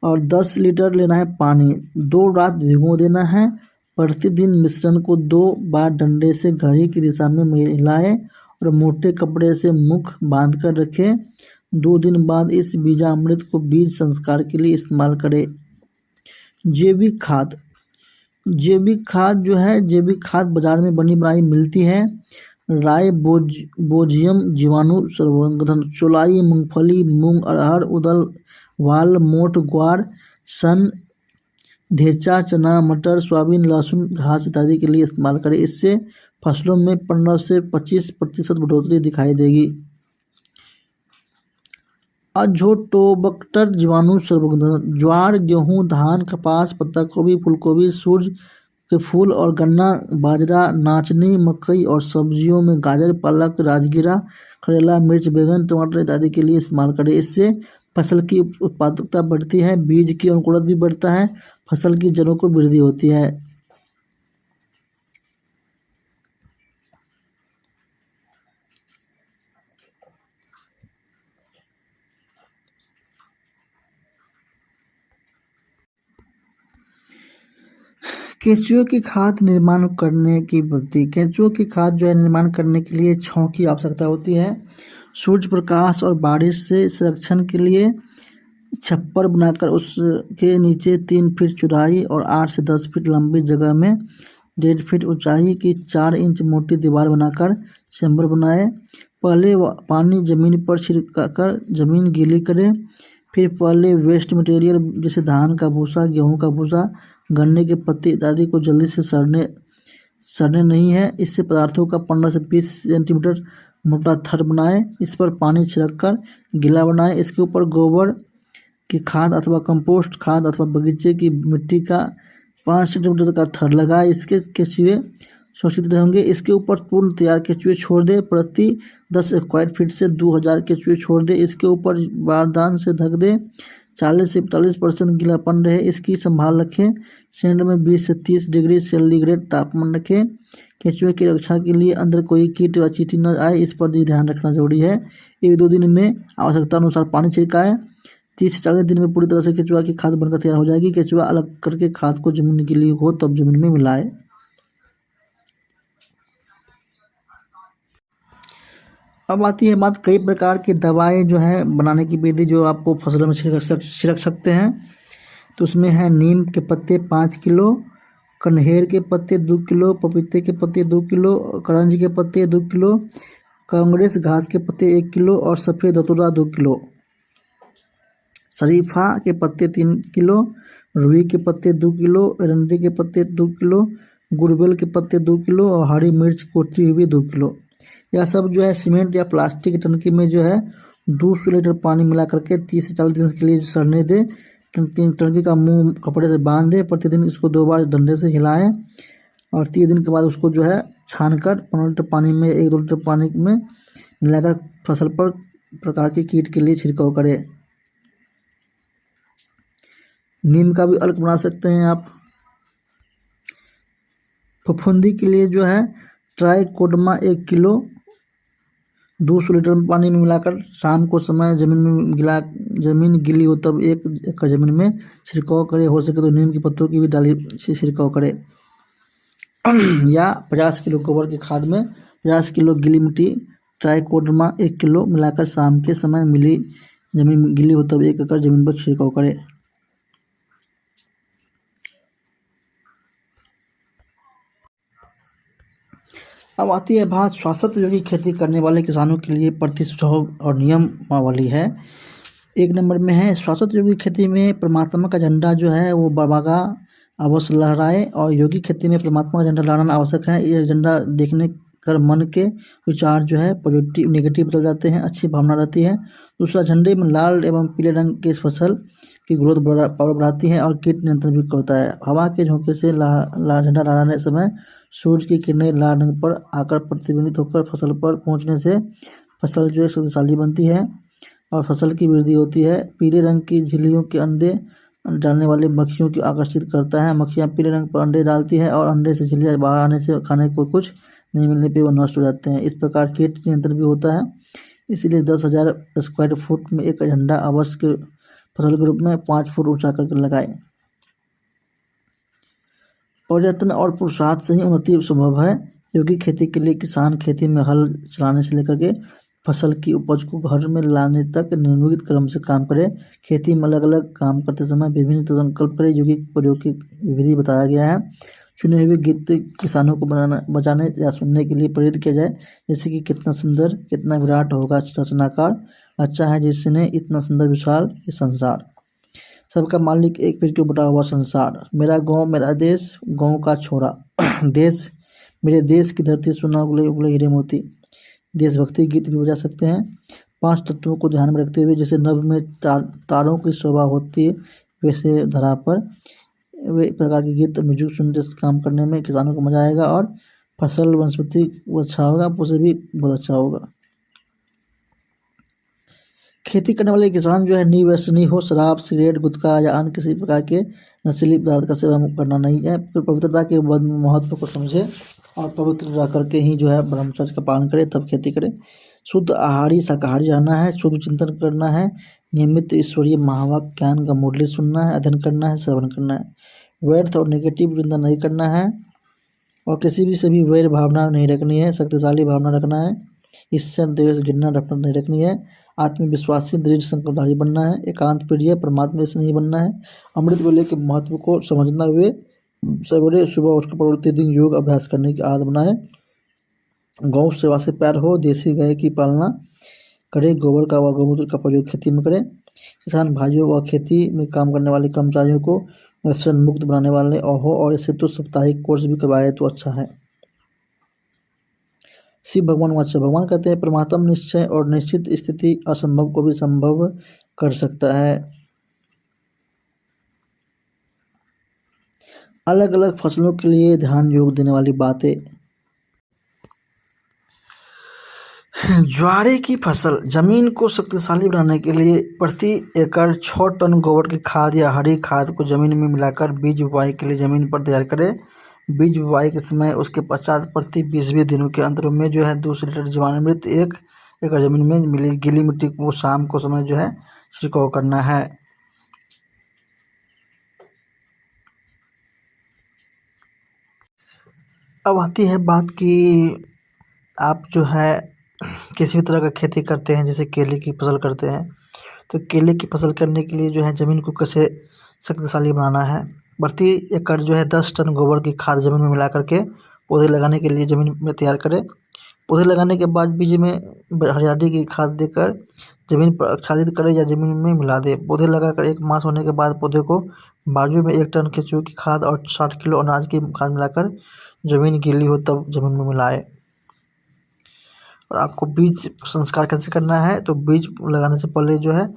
और 10 लीटर लेना है पानी। 2 रात भिगो देना है। प्रतिदिन मिश्रण को 2 बार डंडे से घड़ी की दिशा में मिलाएं और मोटे कपड़े से मुख बांध कर रखें। 2 दिन बाद इस बीजामृत को बीज संस्कार के लिए इस्तेमाल करें। जैविक खाद। जैविक खाद जो है, जैविक खाद बाजार में बनी बनाई मिलती है। राइबोजियम जीवाणु संवर्धन, चौलाई, मूंगफली, मूंग, अरहर, उड़द, वाल, मोठ, ग्वार, सन, ढेंचा, चना, मटर, सोयाबीन, लहसुन, घास इत्यादि के लिए इस्तेमाल करें। इससे फसलों में 15 से 25% बढ़ोतरी दिखाई देगी। अज़ोटोबैक्टर जीवाणु सर्वप्रथम ज्वार, गेहूं, धान, कपास, पत्ता गोभी, फूलगोभी, सूरज के फूल और गन्ना, बाजरा, नाचनी, मकई और सब्जियों में गाजर, पालक, राजगीरा, करेला, मिर्च, बैंगन, टमाटर इत्यादि के लिए इस्तेमाल करें। इससे फसल की उत्पादकता बढ़ती है, बीज की अंकुरण भी बढ़ता है, फसल की जड़ों को वृद्धि होती है। केंचुए की खाद निर्माण करने की पद्धति। केंचुए की खाद जो है निर्माण करने के लिए छौं की आवश्यकता होती है। सूर्य प्रकाश और बारिश से संरक्षण के लिए छप्पर बनाकर उसके नीचे 3 फीट चौड़ाई और 8 से 10 फीट लंबी जगह में 1.5 फीट ऊंचाई की 4 इंच मोटी दीवार बनाकर चैम्बर बनाए। पहले पानी जमीन पर छिड़ककर जमीन गीली करें। फिर पहले वेस्ट मटेरियल जैसे धान का भूसा, गेहूं का भूसा, गन्ने के पत्ते इत्यादि को जल्दी से सड़ने नहीं है, इससे पदार्थों का 15 से 20 सेंटीमीटर मोटा थर बनाएं। इस पर पानी छिड़ककर गीला बनाएं। इसके ऊपर गोबर की खाद अथवा कंपोस्ट खाद अथवा बगीचे की मिट्टी का 5 सेंटीमीटर का थर लगाए। इसके केंचुए सुरक्षित रहेंगे। इसके ऊपर पूर्ण तैयार केंचुए छोड़ दें। प्रति 10 स्क्वायर फीट से 2000 केंचुए छोड़ दें। इसके ऊपर बारदान से ढक दें। 40 से 45% गीलापन रहे, इसकी संभाल रखें। सिलेंडर में 20 से 30 डिग्री सेंटीग्रेड तापमान रखें। केंचुए की रक्षा के लिए अंदर कोई कीट या चींटी न आए, इस पर भी ध्यान रखना जरूरी है। 1-2 दिन में आवश्यकता अनुसार पानी छिड़काएं। 30 से 40 दिन में पूरी तरह से केंचुआ की खाद बनकर तैयार हो जाएगी। केंचुआ अलग करके खाद को जमीन गीली हो तब जमीन में मिलाएं। अब आती है बात कई प्रकार की दवाएं जो है बनाने की विधि जो आपको फसलों में छिड़क सकते हैं। तो उसमें है नीम के पत्ते 5 किलो, कन्हेर के पत्ते 2 किलो, पपीते के पत्ते 2 किलो, करंज के पत्ते 2 किलो, कांग्रेस घास के पत्ते 1 किलो और सफ़ेद धतूरा 2 किलो, शरीफा के पत्ते 3 किलो, रुई के पत्ते 2 किलो, एरंडी के पत्ते 2 किलो, गुड़बेल के पत्ते 2 किलो और हरी मिर्च कुटी हुई 2 किलो। यह सब जो है सीमेंट या प्लास्टिक की टंकी में जो है 200 लीटर पानी मिला करके 30 से 40 दिन के लिए सड़ने दें। टंकी का मुंह कपड़े से बांध दें। प्रतिदिन इसको 2 बार डंडे से हिलाएं और 30 दिन के बाद उसको जो है छानकर 15 लीटर पानी में 1-2 लीटर पानी में मिलाकर फसल पर प्रकार के कीट के लिए छिड़काव करें। नीम का भी अर्क बना सकते हैं आप। फफूंदी के लिए जो है ट्राइकोडर्मा 1 किलो 200 लीटर पानी में मिलाकर शाम को समय जमीन गीली हो तब 1 एकड़ जमीन में छिड़काव करें। हो सके तो नीम के पत्तों की भी डाली से छिड़काव करें। या 50 किलो गोबर की खाद में 50 किलो गीली मिट्टी ट्राइकोडर्मा 1 किलो मिलाकर शाम के समय जमीन गीली हो तब 1 एकड़ जमीन पर छिड़काव करें। अब आती है बात स्वास्थ्य योगी खेती करने वाले किसानों के लिए प्रति सुझाव और नियमावली है। 1 नंबर में है स्वास्थ्य योगी खेती में परमात्मा का झंडा जो है वो बरबागा अवश्य लहराए और योगी खेती में परमात्मा का झंडा लहराना आवश्यक है। यह झंडा देखने कर मन के विचार जो है पॉजिटिव नेगेटिव बदल जाते हैं, अच्छी भावना रहती है। दूसरा, झंडे में लाल एवं पीले रंग के फसल की ग्रोथ पावर बढ़ाती है और कीट नियंत्रण भी करता है। हवा के झोंके से झंडा लहराने समय सूरज की किरणें लाल रंग पर आकर प्रतिबिंबित होकर फसल पर पहुंचने से फसल जो है शक्तिशाली बनती है और फसल की वृद्धि होती है। पीले रंग की झिल्लियों के अंडे डालने वाले मक्खियों की आकर्षित करता है। मक्खियाँ पीले रंग पर अंडे डालती है और अंडे से झिल्लियाँ बाहर आने से खाने को कुछ नहीं मिलने पे वो नष्ट हो जाते हैं। इस प्रकार कीट नियंत्रण भी होता है। इसीलिए 10,000 स्क्वायर फुट में एक झंडा अवश्य के फसल के रूप में 5 फुट ऊंचा करके लगाए। प्रयत्न और पुरुषार्थ से ही उन्नति संभव है। योगिक खेती के लिए किसान खेती में हल चलाने से लेकर के फसल की उपज को घर में लाने तक नियमित क्रम से काम करे। खेती में अलग अलग काम करते समय विभिन्न संकल्प करें। योगिक प्रयोग की विधि बताया गया है। चुने हुए गीत किसानों को बजाने या सुनने के लिए प्रेरित किया जाए, जैसे कि कितना सुंदर कितना विराट होगा रचनाकार, अच्छा है जिसने इतना सुंदर विशाल ये संसार, सबका मालिक एक पेड़ के बटा हुआ संसार, मेरा गाँव मेरा देश गाँव का छोरा, देश मेरे देश की धरती सोना उगले उगले हीरे मोती। देशभक्ति गीत भी बजा सकते हैं। 5 तत्वों को ध्यान में रखते हुए जैसे नभ में तारों की शोभा होती है, वैसे धरा पर वे प्रकार के गीत म्यूजिक सुनते काम करने में किसानों को मजा आएगा और फसल वनस्पति बहुत अच्छा होगा, उसे भी बहुत अच्छा होगा। खेती करने वाले किसान जो है निव्यसनी हो, शराब, सिगरेट, गुटखा या अन्य किसी प्रकार के नशीली पदार्थ का सेवन करना नहीं है। पवित्रता के महत्व को समझे और पवित्र रह करके ही जो है ब्रह्मचर्य का पालन करे, तब खेती करे। शुद्ध आहारी शाकाहारी रहना है, शुद्ध चिंतन करना है, नियमित ईश्वरीय महावाक्य ज्ञान का मुरली सुनना है, अध्ययन करना है, श्रवण करना है। व्यर्थ और नेगेटिव चिंतन नहीं करना है और किसी भी से भी वैर भावना नहीं रखनी है। शक्तिशाली भावना रखना है। ईर्ष्या, द्वेष, घृणा, नफरत नहीं रखनी है। आत्मविश्वासी, दृढ़ संकल्पधारी बनना है। एकांत प्रिय, परमात्मा से नहीं बनना है। अमृत वेले के महत्व को समझना हुए सवेरे सुबह उठकर प्रतिदिन योग अभ्यास करने की आदत बनाए। गौ सेवा से प्यार हो, देसी गाय की पालना करे, गोबर का व गौमूत्र का प्रयोग खेती में करें। किसान भाइयों व खेती में काम करने वाले कर्मचारियों को व्यसन मुक्त बनाने वाले हो और इससे तो साप्ताहिक कोर्स भी करवाए तो अच्छा है। शिव भगवान वाचा, भगवान कहते हैं परमात्मा निश्चय और निश्चित स्थिति असंभव को भी संभव कर सकता है। अलग अलग फसलों के लिए ध्यान योग देने वाली बातें। ज्वारे की फसल जमीन को शक्तिशाली बनाने के लिए प्रति एकड़ 6 टन गोबर की खाद या हरी खाद को जमीन में मिलाकर बीज बुआई के लिए जमीन पर तैयार करें। बीज बुआई के समय उसके पश्चात प्रति 20 दिनों के अंतरों में जो है 200 लीटर जीवामृत 1 एकड़ जमीन में मिली गीली मिट्टी को शाम को समय जो है छिड़काव करना है। अब आती है बात कि आप जो है किसी भी तरह का खेती करते हैं, जैसे केले की फसल करते हैं, तो केले की फसल करने के लिए जो है ज़मीन को कैसे शक्तिशाली बनाना है। प्रति एकड़ जो है 10 टन गोबर की खाद ज़मीन में मिला करके पौधे लगाने के लिए ज़मीन में तैयार करें। पौधे लगाने के बाद बीज में हरियाली की खाद देकर ज़मीन पर आच्छादित करें या ज़मीन में मिला दें। पौधे लगाकर 1 मास होने के बाद पौधे को बाजू में 1 टन केंचुए की खाद और 60 किलो अनाज की खाद मिलाकर ज़मीन गीली हो तब ज़मीन में मिलाएं। और आपको बीज संस्कार कैसे करना है, तो बीज लगाने से पहले जो है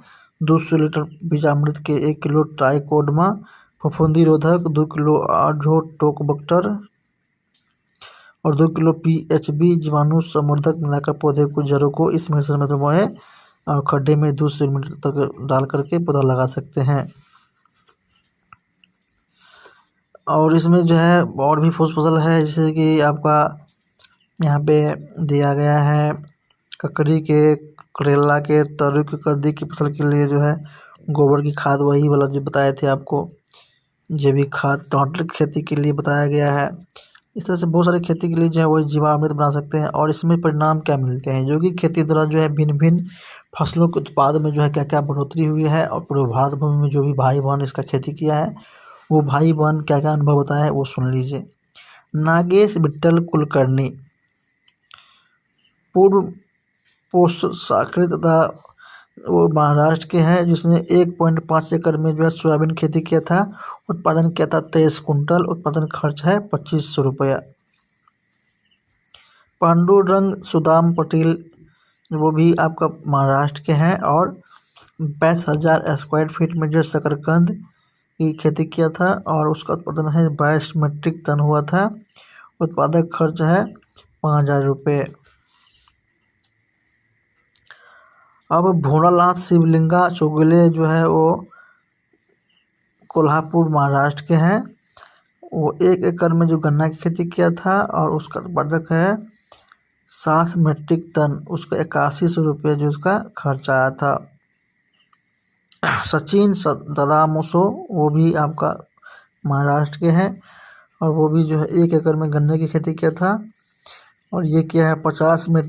200 लीटर बीजामृत के 1 किलो ट्राइकोडर्मा फफूंदी रोधक, 2 किलो आझोटोकबैक्टर और 2 किलो PHB जीवाणु संवर्धक मिलाकर पौधे को जड़ों को इस मिश्रण में दबाएं और खड्डे में 2 सेंटीमीटर तक डाल करके पौधा लगा सकते हैं। और इसमें जो है और भी फसल है, जैसे कि आपका यहाँ पे दिया गया है ककड़ी के, करेला के, तरू के, कद्दू की फसल के लिए जो है गोबर की खाद वही वाला जो बताए थे आपको, जैविक खाद। टमाटर की खेती के लिए बताया गया है। इस तरह से बहुत सारी खेती के लिए जो है वो जीवामृत बना सकते हैं। और इसमें परिणाम क्या मिलते हैं, जैविक खेती द्वारा जो है भिन्न भिन्न फसलों के उत्पाद में जो है क्या क्या बढ़ोतरी हुई है। और पूरे भारत भूमि में जो भी भाई बहन इसका खेती किया है वो भाई बहन क्या क्या अनुभव बताया है वो सुन लीजिए। नागेश विट्ठल कुलकर्णी पूर्व पोस्ट साखरी तथा वो महाराष्ट्र के हैं, जिसने 1.5 एकड़ में जो है सोयाबीन खेती किया था। उत्पादन किया था 23 कुंटल। उत्पादन खर्च है 2500 रुपया। पांडुरंग सुदाम पटेल वो भी आपका महाराष्ट्र के हैं और 22,000 स्क्वायर फीट में जो शकरकंद की खेती किया था और उसका उत्पादन है 22 मीट्रिक टन हुआ था। उत्पादक खर्च है 5,000 रुपये। अब भोलानाथ शिवलिंगा चौगुले जो है वो कोल्हापुर महाराष्ट्र के हैं। वो 1 एकड़ में जो गन्ना की खेती किया था और उसका उत्पादक है 7 मीट्रिक टन। उसका 8100 रुपये जो उसका खर्च आया था। सचिन दादामोसो वो भी आपका महाराष्ट्र के हैं और वो भी जो है 1 एकड़ में गन्ने की खेती किया था और ये किया है 50 मीट्रिक